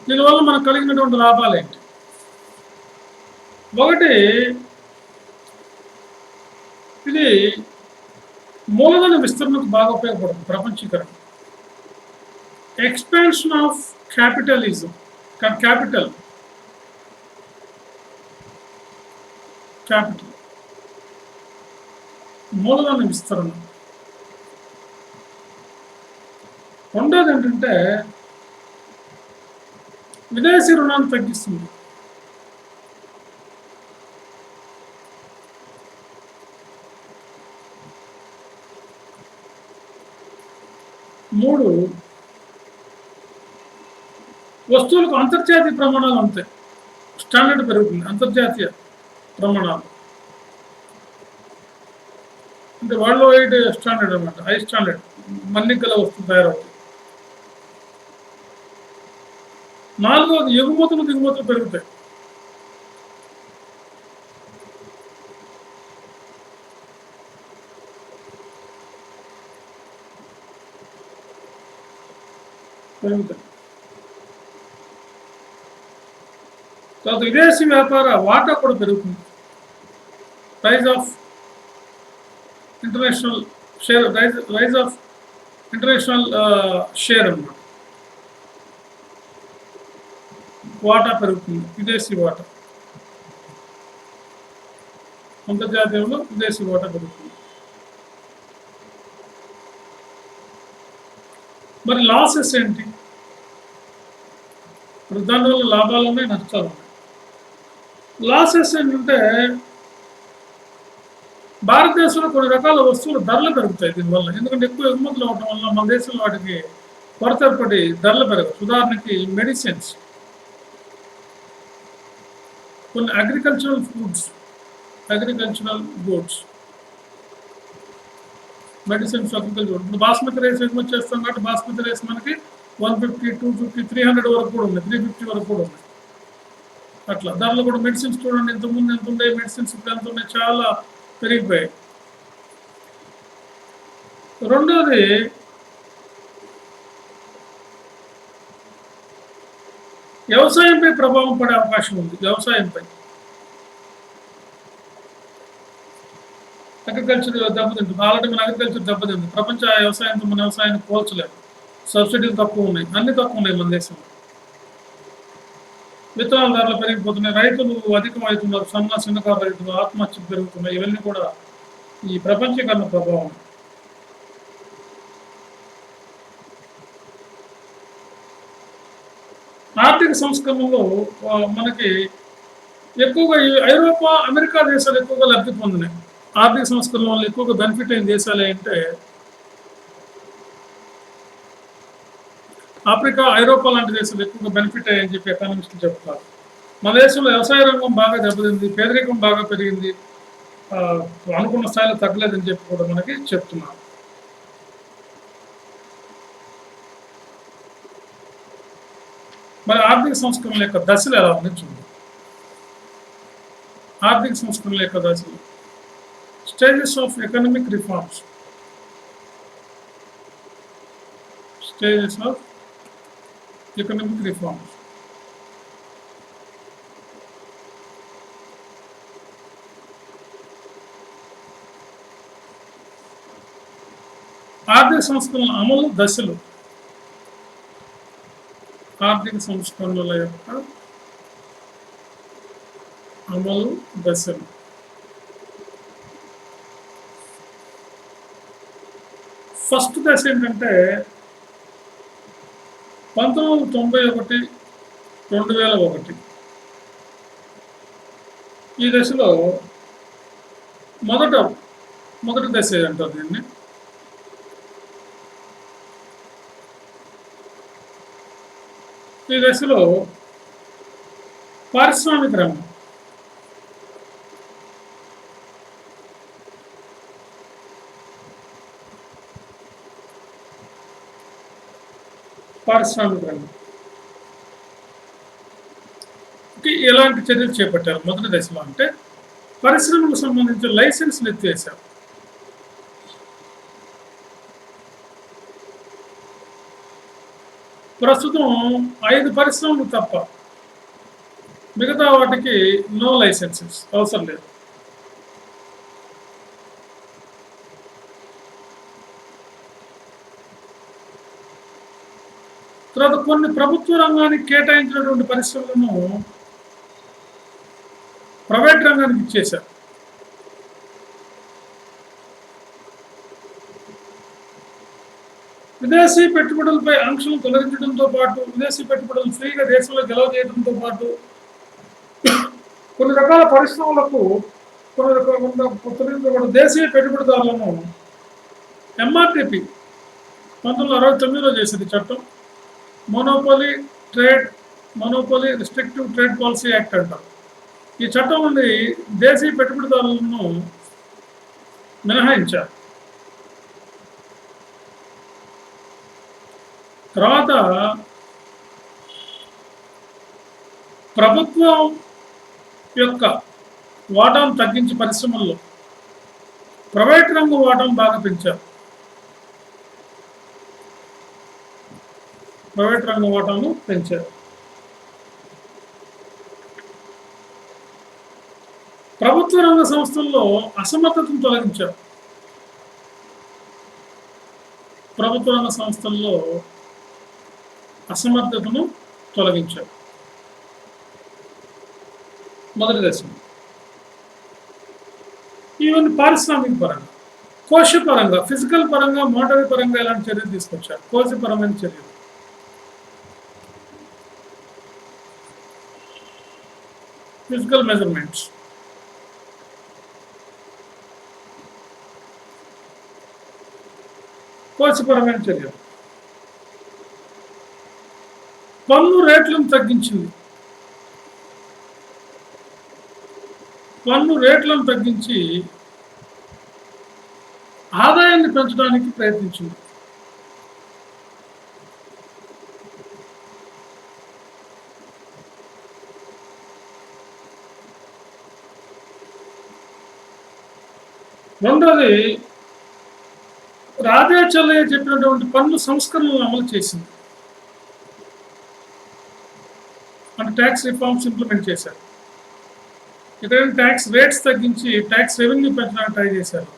దీనివల్ల మనకు కలిగినటువంటి లాభాలేంటి? ఒకటి, ఇది మూలధన విస్తరణకు బాగా ఉపయోగపడుతుంది ప్రపంచీకరణ. Expansion of capitalism. క్యాపిటల్ మూలధన విస్తరణ. రెండోది ఏంటంటే విదేశీ రుణాన్ని తగ్గిస్తుంది. మూడు, వస్తువులకు అంతర్జాతీయ ప్రమాణాలు అంతే, స్టాండర్డ్ పెరుగుతుంది. అంతర్జాతీయ ప్రమాణాలు అంటే వరల్డ్ వైడ్ స్టాండర్డ్ అనమాట, హై స్టాండర్డ్ మన్నికల వస్తువు తయారవుతుంది. నాలుగోది, ఎగుమతులు దిగుమతులు పెరుగుతాయి. తర్వాత విదేశీ వ్యాపార వాటా కూడా పెరుగుతుంది. Rise of international share, rise of international share అన్నమాట. వాటా పెరుగుతుంది, విదేశీ వాటా. అంతర్జాతీయంలో విదేశీ వాటా పెరుగుతుంది. మరి లాసెస్ ఏంటి? దానివల్ల లాభాలు ఉన్నాయి, నష్టాలు ఉన్నాయి. లాసెస్ ఏంటంటే భారతదేశంలో కొన్ని రకాల వస్తువుల ధరలు పెరుగుతాయి దీనివల్ల. ఎందుకంటే ఎక్కువ ఎగుమతులు అవడం వల్ల మన దేశంలో వాటికి కొరత ఏర్పడి ధరలు పెరగదు. ఉదాహరణకి మెడిసిన్స్, కొన్ని అగ్రికల్చరల్ గూడ్స్, మెడిసిన్స్, అగ్రికల్చర్. ఇప్పుడు బాస్మతి రైస్ ఎగుమతి చేస్తాం కాబట్టి బాస్మతి రైస్ మనకి 150, 250, 300 వరకు కూడా ఉన్నాయి, 350 వరకు కూడా ఉన్నాయి. అట్లా ధరలు కూడా. మెడిసిన్స్ చూడండి, ఇంతకుముందు ఎంత ఉండే మెడిసిన్స్ ఇప్పుడు ఎంత ఉన్నాయి, చాలా పెరిగిపోయాయి. రెండోది, వ్యవసాయంపై ప్రభావం పడే అవకాశం ఉంది. వ్యవసాయంపై, అగ్రికల్చర్ దెబ్బతింటుంది. ఆల్రెడీ మన అగ్రికల్చర్ దెబ్బతింది. ప్రపంచ వ్యవసాయంతో మన వ్యవసాయాన్ని పోల్చలేదు. సబ్సిడీలు తక్కువ ఉన్నాయి, అన్ని తక్కువ ఉన్నాయి మన దేశంలో. విత్తనాల ధరలు పెరిగిపోతున్నాయి, రైతులు అధికమవుతున్నారు, చిన్నకారు రైతులు ఆత్మహత్యలు పెరుగుతున్నాయి. ఇవన్నీ కూడా ఈ ప్రపంచీకరణ ప్రభావం. ఆర్థిక సంస్కరణలో మనకి ఎక్కువగా ఐరోపా, అమెరికా దేశాలు ఎక్కువగా లబ్ధి పొందినాయి. ఆర్థిక సంస్కరణ వల్ల ఎక్కువగా బెనిఫిట్ అయిన దేశాలు ఏంటంటే ఆఫ్రికా, ఐరోపా లాంటి దేశాలు ఎక్కువగా బెనిఫిట్ అయ్యాయని చెప్పి ఎకానమిస్టులు చెప్తారు. మన దేశంలో వ్యవసాయ రంగం బాగా దెబ్బతింది, పేదరికం బాగా పెరిగింది, అనుకున్న స్థాయిలో తగ్గలేదని చెప్పి కూడా మనకి చెప్తున్నారు. మరి ఆర్థిక సంస్కరణల యొక్క దశలు ఎలా ఉంది చూద్దాం. ఆర్థిక సంస్కరణల యొక్క దశలు. Stages of economic reforms. Stages of economic reforms. ఆర్థిక సంస్కరణల అమలు దశలు. ఆర్థిక సంస్కరణల యొక్క అమలు దశలు. ఫస్ట్ దశ ఏంటంటే 1991, 2001. ఈ దశలో మొదటి దశ అంటారు దీన్ని. ఈ దశలో పారిశ్రామిక రంగం, ఎలాంటి చర్యలు చేపట్టారు మొదటి దశలో అంటే పరిశ్రమలకు సంబంధించిన లైసెన్స్లు ఎత్తివేశారు. ప్రస్తుతం 5 పరిశ్రమలు తప్ప మిగతా వాటికి నో లైసెన్సెస్ అవసరం లేదు. తర్వాత కొన్ని ప్రభుత్వ రంగానికి కేటాయించినటువంటి పరిశ్రమలను ప్రైవేట్ రంగానికి ఇచ్చేశారు. విదేశీ పెట్టుబడులపై ఆంక్షలు తొలగించడంతో పాటు విదేశీ పెట్టుబడులు ఫ్రీగా దేశంలో గెలవ చేయడంతో పాటు కొన్ని రకాల పరిశ్రమలకు దేశీయ పెట్టుబడిదారులను ఎంఆర్టీపీ 1969లో చేసింది చట్టం. Monopoly restrictive trade policy act అంటారు. ఈ చట్టం నుండి దేశీయ పెట్టుబడిదారులను మినహాయించారు. తర్వాత ప్రభుత్వం యొక్క వాటాను తగ్గించి పరిశ్రమల్లో ప్రైవేట్ రంగం వాటాను బాగా పెంచారు. ప్రభుత్వ రంగ సంస్థల్లో అసమర్థతను తొలగించారు. మొదటి దశ. ఈవెన్ పారిశ్రామిక పరంగా, కోశపరంగా, ఫిజికల్ పరంగా, మోటరీ పరంగా ఎలాంటి చర్యలు తీసుకొచ్చారు? కోశపరమైన చర్యలు. Physical measurements. కోశపరమైన చర్యలు. పన్ను రేట్లను తగ్గించి ఆదాయాన్ని పెంచడానికి ప్రయత్నించింది. రెండోది, రాజా చెల్లయ్య చెప్పినటువంటి పన్ను సంస్కరణలను అమలు చేసింది. అంటే ట్యాక్స్ రిఫార్మ్స్ ఇంప్లిమెంట్ చేశారు. ఇక్కడ ట్యాక్స్ రేట్స్ తగ్గించి ట్యాక్స్ రెవెన్యూ పెంచడానికి ట్రై చేశారు.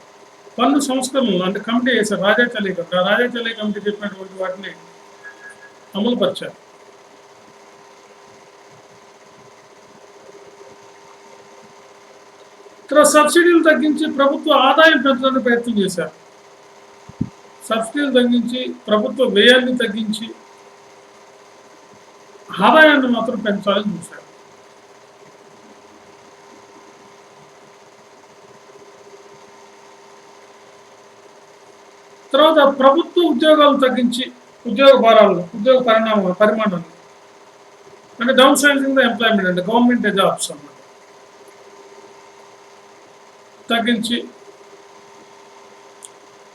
పన్ను సంస్కరణలు అంటే కమిటీ చేశారు. రాజా చెల్లయ్య కమిటీ చెప్పినటువంటి వాటిని అమలుపరిచారు. తర్వాత సబ్సిడీలు తగ్గించి ప్రభుత్వ ఆదాయం పెంచడానికి ప్రయత్నం చేశారు. సబ్సిడీలు తగ్గించి ప్రభుత్వ వ్యయాన్ని తగ్గించి ఆదాయాన్ని మాత్రం పెంచాలని చూశారు. తర్వాత ప్రభుత్వ ఉద్యోగాలను తగ్గించి ఉద్యోగ పరిమాణాన్ని అంటే డౌన్ సైజింగ్ ద ఎంప్లాయ్మెంట్ అంటే గవర్నమెంట్ జాబ్స్ అన్నమాట తగ్గించి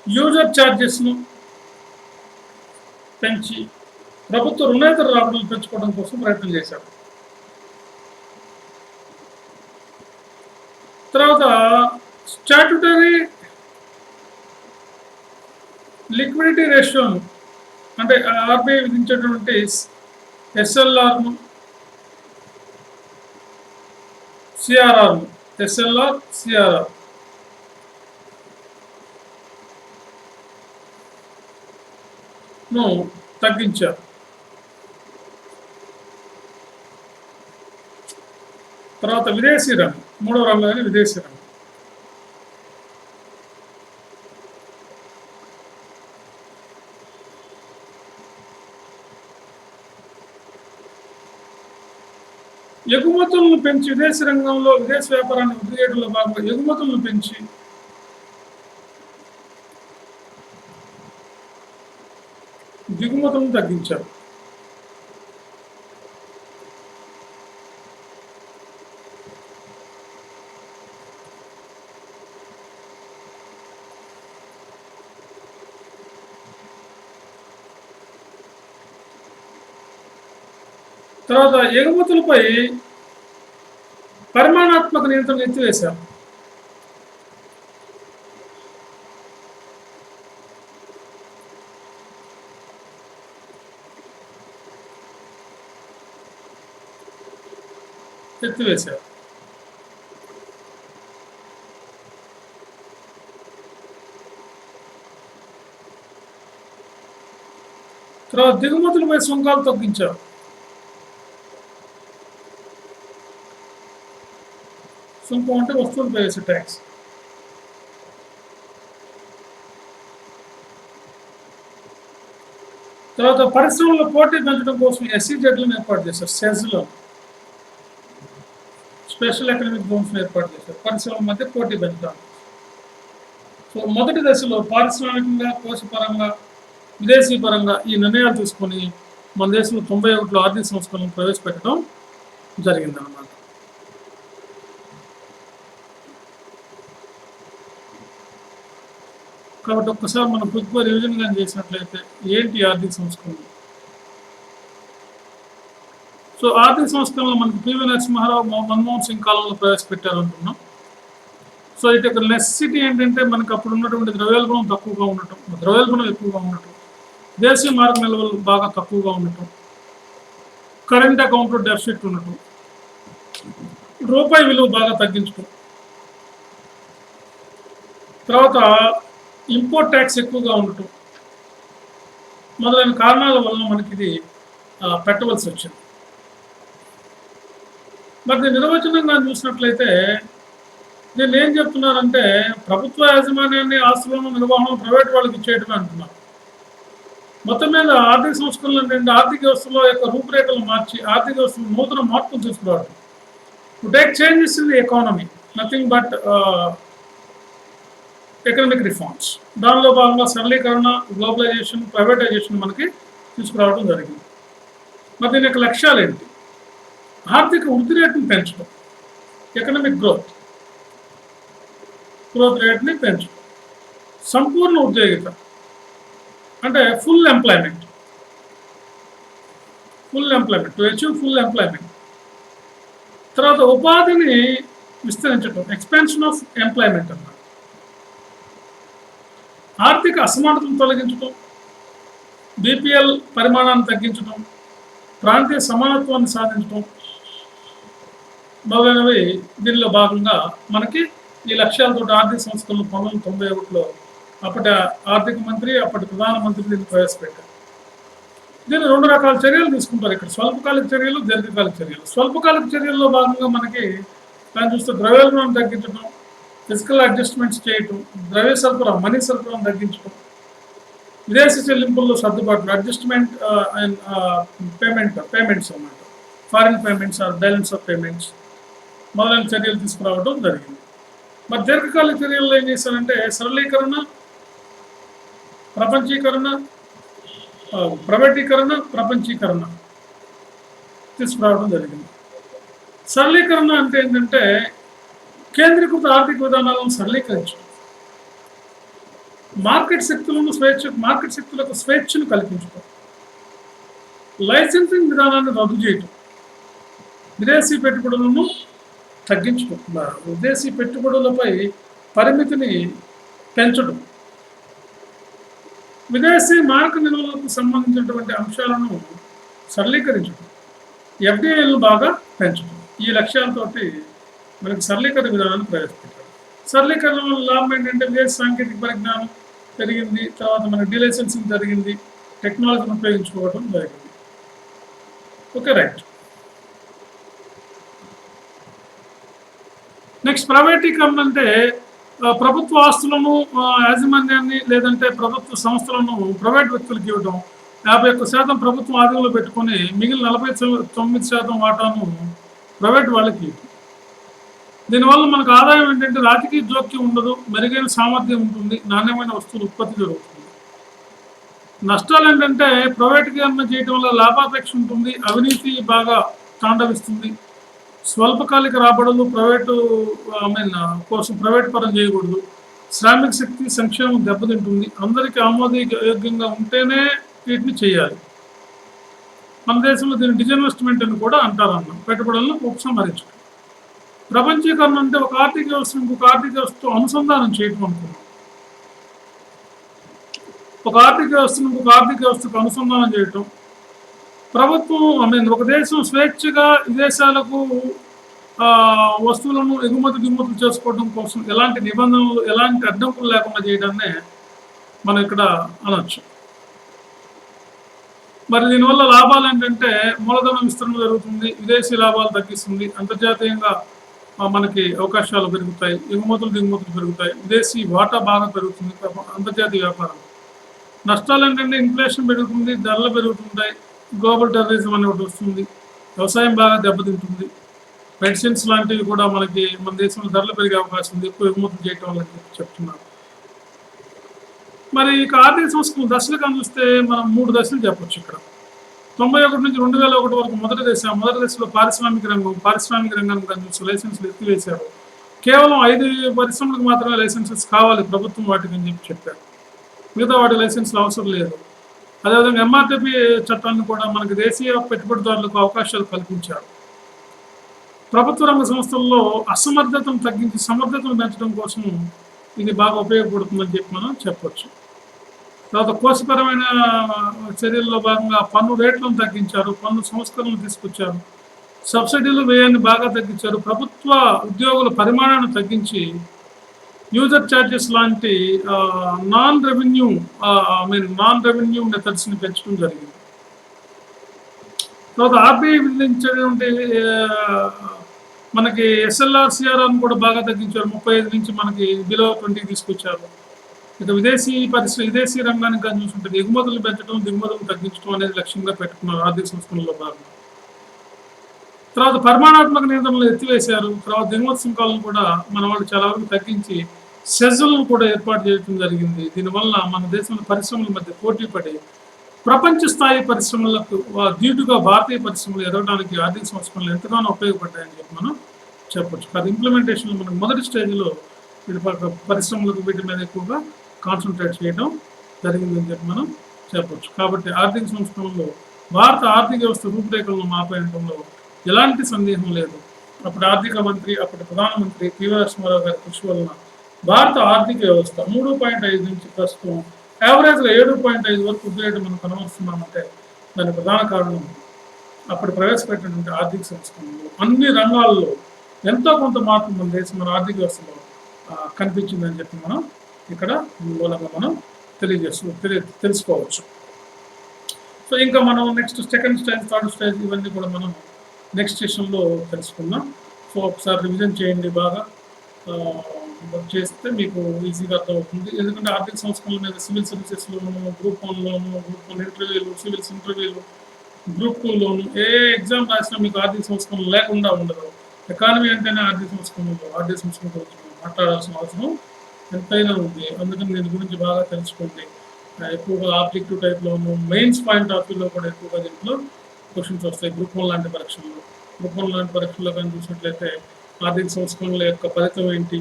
యూజర్ ఛార్జెస్ను పెంచి ప్రభుత్వ రుణేతర రాబడులు పెంచుకోవడం కోసం ప్రయత్నం చేశారు. తర్వాత స్టాట్యుటరీ లిక్విడిటీ రేషియోను, అంటే ఆర్బీఐ విధించేటువంటి ఎస్ఎల్ఆర్ను, సిఆర్ఆర్ను, ఎస్ఎల్ఆర్, సిఆర్ఆర్ ను తగ్గించారు. తర్వాత విదేశీ రంగం, మూడవ రంగం విదేశీ రంగం. ఎగుమతులను పెంచి విదేశీ రంగంలో విదేశీ వ్యాపారాన్ని వృద్ధి చేయడంలో భాగంగా ఎగుమతులను పెంచి దిగుమతులను తగ్గించారు. తర్వాత ఎగుమతులపై పరిమాణాత్మక నియంత్రణ ఎత్తివేశారు. తర్వాత దిగుమతులపై సుంకాలు తగ్గించారు. సుంకం అంటే వస్తువులపై వేసే ట్యాక్స్. తర్వాత పరిశ్రమల పోటీ పెంచడం కోసం ఎస్సీజెడ్లను ఏర్పాటు చేశారు. సెజ్లో స్పెషల్ ఎకనామిక్ జోన్స్ ఏర్పాటు చేశారు పరిశ్రమల మధ్య పోటీ పెంచడానికి. సో మొదటి దశలో పారిశ్రామికంగా, కోశపరంగా, విదేశీ పరంగా ఈ నిర్ణయాలు తీసుకొని మన దేశంలో 91లో ఆర్థిక సంస్కరణలు ప్రవేశపెట్టడం జరిగిందన్నమాట. కాబట్టి ఒక్కసారి మనం క్విక్గా రివిజన్ కానీ చేసినట్లయితే ఏంటి ఆర్థిక సంస్కరణలు. సో ఆర్థిక సంస్కరణలు మనకి పివి నరసింహారావు, మన్మోహన్ సింగ్ కాలంలో ప్రవేశపెట్టారనుకున్నాం. సో ఇటు యొక్క నెసెసిటీ ఏంటంటే మనకు అప్పుడు ఉన్నటువంటి ద్రవ్యోల్బణం తక్కువగా ఉండటం, ద్రవ్యోల్బణం ఎక్కువగా ఉండటం, దేశీయ మార్గ నిల్వలు బాగా తక్కువగా ఉండటం, కరెంట్ అకౌంట్లో డెఫిసిట్ ఉండటం, రూపాయి విలువ బాగా తగ్గించడం, తర్వాత ఇంపోర్ట్ ట్యాక్స్ ఎక్కువగా ఉండటం మొదలైన కారణాల వలన మనకి ఇది పెట్టవలసి వచ్చింది. మరి నిర్వచనంగా చూసినట్లయితే దీన్ని ఏం చెప్తున్నారంటే ప్రభుత్వ యాజమాన్యాన్ని, ఆస్తులను, నిర్వహణ ప్రైవేట్ వాళ్ళకి ఇచ్చేయటమే అంటున్నారు. మొత్తం మీద ఆర్థిక సంస్కరణలు అంటే ఆర్థిక వ్యవస్థలో యొక్క రూపురేఖలు మార్చి ఆర్థిక వ్యవస్థలో నూతన మార్పులు తీసుకురావడం. To take changes in the economy, nothing but economic reforms. దానిలో భాగంగా సరళీకరణ, గ్లోబలైజేషన్, ప్రైవేటైజేషన్ మనకి తీసుకురావడం జరిగింది. మరి దీని యొక్క లక్ష్యాలు ఏంటి? ఆర్థిక వృద్ధి రేటుని పెంచడం, ఎకనామిక్ గ్రోత్ రేట్ని పెంచడం, సంపూర్ణ ఉద్యోగిత అంటే full employment, to achieve full employment. తర్వాత ఉపాధిని విస్తరించడం, ఎక్స్పాన్షన్ ఆఫ్ ఎంప్లాయ్మెంట్ అన్నమాట. ఆర్థిక అసమానతను తొలగించడం, బీపీఎల్ పరిమాణాన్ని తగ్గించడం, ప్రాంతీయ సమానత్వాన్ని సాధించడం మొదలైనవి దీనిలో భాగంగా మనకి ఈ లక్ష్యాలతో ఆర్థిక సంస్కరణలు 1991లో అప్పటి ఆర్థిక మంత్రి, అప్పటి ప్రధానమంత్రి దీన్ని ప్రవేశపెట్టారు. దీన్ని 2 రకాల చర్యలు తీసుకుంటారు ఇక్కడ: స్వల్పకాలిక చర్యలు, దీర్ఘకాలిక చర్యలు. స్వల్పకాలిక చర్యల్లో భాగంగా మనకి దాన్ని చూస్తే ద్రవ్యోల్బణం తగ్గించడం, ఫిజికల్ అడ్జస్ట్మెంట్స్ చేయటం, ద్రవ్య సరఫరా, మనీ సరఫరాను తగ్గించడం, విదేశీ చెల్లింపుల్లో సర్దుబాట్లు, అడ్జస్ట్మెంట్ అండ్ పేమెంట్స్ అన్నమాట, foreign payments are balance of payments మొదలైన చర్యలు తీసుకురావడం జరిగింది. మరి దీర్ఘకాలిక చర్యల్లో ఏం చేశారంటే సరళీకరణ, ప్రైవేటీకరణ, ప్రపంచీకరణ తీసుకురావడం జరిగింది. సరళీకరణ అంటే ఏంటంటే కేంద్రీకృత ఆర్థిక విధానాలను సరళీకరించడం, మార్కెట్ శక్తులకు స్వేచ్ఛను కల్పించడం, లైసెన్సింగ్ విధానాన్ని రద్దు చేయటం, విదేశీ పెట్టుబడులను తగ్గించడం, విదేశీ పెట్టుబడులపై పరిమితిని పెంచడం, విదేశీ మారక నిల్వలకు సంబంధించినటువంటి అంశాలను సరళీకరించడం, ఎఫ్డిఐలను బాగా పెంచడం. ఈ లక్ష్యాలతోటి మనకి సరళీకరణ విధానాన్ని ప్రవేశపెట్టారు. సరళీకరణ వల్ల లాభం ఏంటంటే విదేశీ సాంకేతిక పరిజ్ఞానం పెరిగింది, తర్వాత మనకి డీలైసెన్సింగ్ జరిగింది, టెక్నాలజీని ఉపయోగించుకోవడం జరిగింది. Okay, right. నెక్స్ట్ ప్రైవేటీకరణ అంటే ప్రభుత్వ ఆస్తులను యాజమాన్యాన్ని లేదంటే ప్రభుత్వ సంస్థలను ప్రైవేట్ వ్యక్తులకు ఇవ్వడం, 51% ప్రభుత్వం ఆధీనంలో పెట్టుకొని మిగిలిన 49% వాటాను ప్రైవేట్ వాళ్ళకి ఇవ్వడం. దీనివల్ల మనకు ఆదాయం ఏంటంటే రాజకీయ జోక్యం ఉండదు, మెరుగైన సామర్థ్యం ఉంటుంది, నాణ్యమైన వస్తువులు ఉత్పత్తి జరుగుతుంది. నష్టాలు ఏంటంటే ప్రైవేటీకరణ చేయడం వల్ల లాభాపేక్ష ఉంటుంది, అవినీతి బాగా తాండవిస్తుంది, స్వల్పకాలిక రాబడులు ప్రైవేటు కోసం ప్రైవేట్ పరం చేయకూడదు, శ్రామిక శక్తి సంక్షేమం దెబ్బతింటుంది, అందరికీ ఆమోదయోగ్యంగా ఉంటేనే వీటిని చేయాలి. మన దేశంలో దీన్ని డిజిన్వెస్ట్మెంట్ అని కూడా అంటారన్న, పెట్టుబడులను ఉపసంహరించడం. ప్రపంచీకరణ అంటే ఒక ఆర్థిక వ్యవస్థ ఇంకొక ఆర్థిక వ్యవస్థతో అనుసంధానం చేయటం అనుకున్నాం. ఒక ఆర్థిక వ్యవస్థను ఇంకొక ఆర్థిక వ్యవస్థకు అనుసంధానం చేయటం. ప్రభుత్వం ఒక దేశం స్వేచ్ఛగా విదేశాలకు వస్తువులను దిగుమతులు చేసుకోవడం కోసం ఎలాంటి నిబంధనలు, ఎలాంటి అడ్డంకులు లేకుండా చేయడాన్నే మనం ఇక్కడ అనొచ్చు. మరి దీనివల్ల లాభాలు ఏంటంటే మూలధన విస్తరణ జరుగుతుంది, విదేశీ లాభాలు తగ్గిస్తుంది, అంతర్జాతీయంగా మనకి అవకాశాలు పెరుగుతాయి, దిగుమతులు పెరుగుతాయి, విదేశీ వాటా బాగా పెరుగుతుంది అంతర్జాతీయ వ్యాపారం. నష్టాలు ఏంటంటే ఇన్ఫ్లేషన్ పెరుగుతుంది, ధరలు పెరుగుతుంటాయి, గ్లోబల్ టెర్రరిజం అనేది ఒకటి వస్తుంది, వ్యవసాయం బాగా దెబ్బతింటుంది, మెడిసిన్స్ లాంటివి కూడా మనకి మన దేశంలో ధరలు పెరిగే అవకాశం ఉంది, ఎక్కువ ఎగుమతులు చేయటం వల్ల చెప్తున్నారు. మరి ఇక ఆర్థిక సంస్కరణ దశలుగా చూస్తే మనం 3 దశలు చెప్పొచ్చు ఇక్కడ. 91 నుంచి 2001 వరకు మొదటి దశలో పారిశ్రామిక రంగానికి చూస్తే లైసెన్సులు ఎత్తివేశారు. కేవలం 5 పరిశ్రమలకు మాత్రమే లైసెన్సెస్ కావాలి ప్రభుత్వం వాటికి అని చెప్పారు, మిగతా వాటి లైసెన్సులు అవసరం లేదు. అదేవిధంగా ఎంఆర్టీపీ చట్టాన్ని కూడా మనకి దేశీయ పెట్టుబడిదారులకు అవకాశాలు కల్పించారు. ప్రభుత్వ రంగ సంస్థల్లో అసమర్థతను తగ్గించి సమర్థతను పెంచడం కోసం ఇది బాగా ఉపయోగపడుతుందని చెప్పి మనం చెప్పొచ్చు. తర్వాత కోశపరమైన చర్యల్లో భాగంగా పన్ను రేట్లను తగ్గించారు, పన్ను సంస్కరణలు తీసుకొచ్చారు, సబ్సిడీలు వ్యయాన్ని బాగా తగ్గించారు, ప్రభుత్వ ఉద్యోగుల పరిమాణాన్ని తగ్గించి యూజర్ ఛార్జెస్ లాంటి నాన్ రెవెన్యూ మెథడ్స్ని పెంచడం జరిగింది. తర్వాత ఆర్బీఐ విధించేటువంటి మనకి ఎస్ఎల్ఆర్ సిఆర్ఆర్ని కూడా బాగా తగ్గించారు, 35 నుంచి మనకి బిలో 20 తీసుకొచ్చారు. ఇక విదేశీ రంగానికి కానీ చూసుకుంటే ఎగుమతులు పెంచడం, దిగుమతులు తగ్గించడం అనేది లక్ష్యంగా పెట్టుకున్నారు ఆర్థిక సంస్కరణలో భాగంగా. తర్వాత పరిమాణాత్మక నియంత్రణలు ఎత్తివేశారు. తర్వాత దిగుమతి సుంకాలను కూడా మన వాళ్ళు చాలా వరకు తగ్గించి సెజ్లను కూడా ఏర్పాటు చేయడం జరిగింది. దీనివల్ల మన దేశంలో పరిశ్రమల మధ్య పోటీ పడి ప్రపంచ స్థాయి పరిశ్రమలకు ధీటుగా భారతీయ పరిశ్రమలు ఎదగడానికి ఆర్థిక సంస్కరణలు ఎంతగానో ఉపయోగపడ్డాయని చెప్పి మనం చెప్పొచ్చు. అది ఇంప్లిమెంటేషన్లో మనకు మొదటి స్టేజ్లో పరిశ్రమలకు వీటి మీద ఎక్కువగా కాన్సన్ట్రేట్ చేయడం జరిగిందని చెప్పి మనం చెప్పొచ్చు. కాబట్టి ఆర్థిక సంస్కరణలో భారత ఆర్థిక వ్యవస్థ రూపురేఖలను మాపేయడంలో ఎలాంటి సందేహం లేదు. అప్పుడు ఆర్థిక మంత్రి, అప్పటి ప్రధానమంత్రి పివి నరసింహారావు గారి కృషి వలన భారత ఆర్థిక వ్యవస్థ 3.5 నుంచి ప్రస్తుతం యావరేజ్గా 7.5 వరకు వృద్ధి మనం కనబడుతున్నామంటే దానికి ప్రధాన కారణం అప్పుడు ప్రవేశపెట్టినటువంటి ఆర్థిక సంస్కరణలు. అన్ని రంగాల్లో ఎంతో కొంత మార్పు మన ఆర్థిక వ్యవస్థలో కనిపించిందని చెప్పి మనం ఇక్కడ మూలంగా మనం తెలుసుకోవచ్చు. సో ఇంకా మనం next second stage, third stage ఇవన్నీ కూడా మనం నెక్స్ట్ సెషన్లో తెలుసుకుందాం. సో ఒకసారి రివిజన్ చేయండి, బాగా చేస్తే మీకు ఈజీగా అర్థమవుతుంది. ఎందుకంటే ఆర్థిక సంస్కరణల మీద సివిల్ సర్వీసెస్లోను, గ్రూప్ 1లోను, గ్రూప్ 1 ఇంటర్వ్యూలు, సివిల్స్ ఇంటర్వ్యూలు, గ్రూప్ 2లోను ఏ ఎగ్జామ్ రాసినా మీకు ఆర్థిక సంస్కరణ లేకుండా ఉండదు. ఎకానమీ అంటేనే ఆర్థిక సంస్కరణ గురించి మాట్లాడాల్సిన అవసరం ఎంతైనా ఉంది. అందుకని దీని గురించి బాగా తెలుసుకోండి. ఎక్కువగా ఆబ్జెక్టివ్ టైప్లోను, మెయిన్స్ పాయింట్ ఆఫ్ వ్యూలో కూడా ఎక్కువగా దీంట్లో క్వశ్చన్స్ వస్తాయి. గ్రూప్ 1 లాంటి పరీక్షల్లో కానీ చూసినట్లయితే ఆర్థిక సంస్కరణల యొక్క ఫలితం ఏంటి,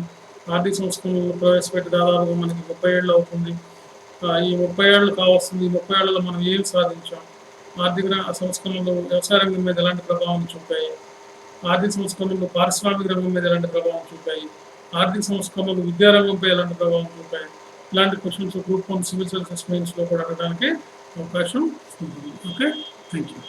ఆర్థిక సంస్కరణలు ప్రవేశపెట్టి దాదాపుగా మనకి 30 ఏళ్ళు అవుతుంది, ఈ 30 ఏళ్ళు కావస్తుంది, ఈ 30 ఏళ్ళలో మనం ఏం సాధించాం, ఆర్థిక సంస్కరణలు వ్యవసాయ రంగం మీద ఎలాంటి ప్రభావం చూపాయి, ఆర్థిక సంస్కరణలు పారిశ్రామిక రంగం మీద ఎలాంటి ప్రభావం చూపాయి, ఆర్థిక సంస్కరణలు విద్యారంగంపై ఎలాంటి ప్రభావం చూపాయి, ఇలాంటి క్వశ్చన్స్ గ్రూప్ 1 సివిల్ సర్వీసెస్ మెయిన్స్లో కూడా అడగడానికి అవకాశం ఉంటుంది. Okay, thank you.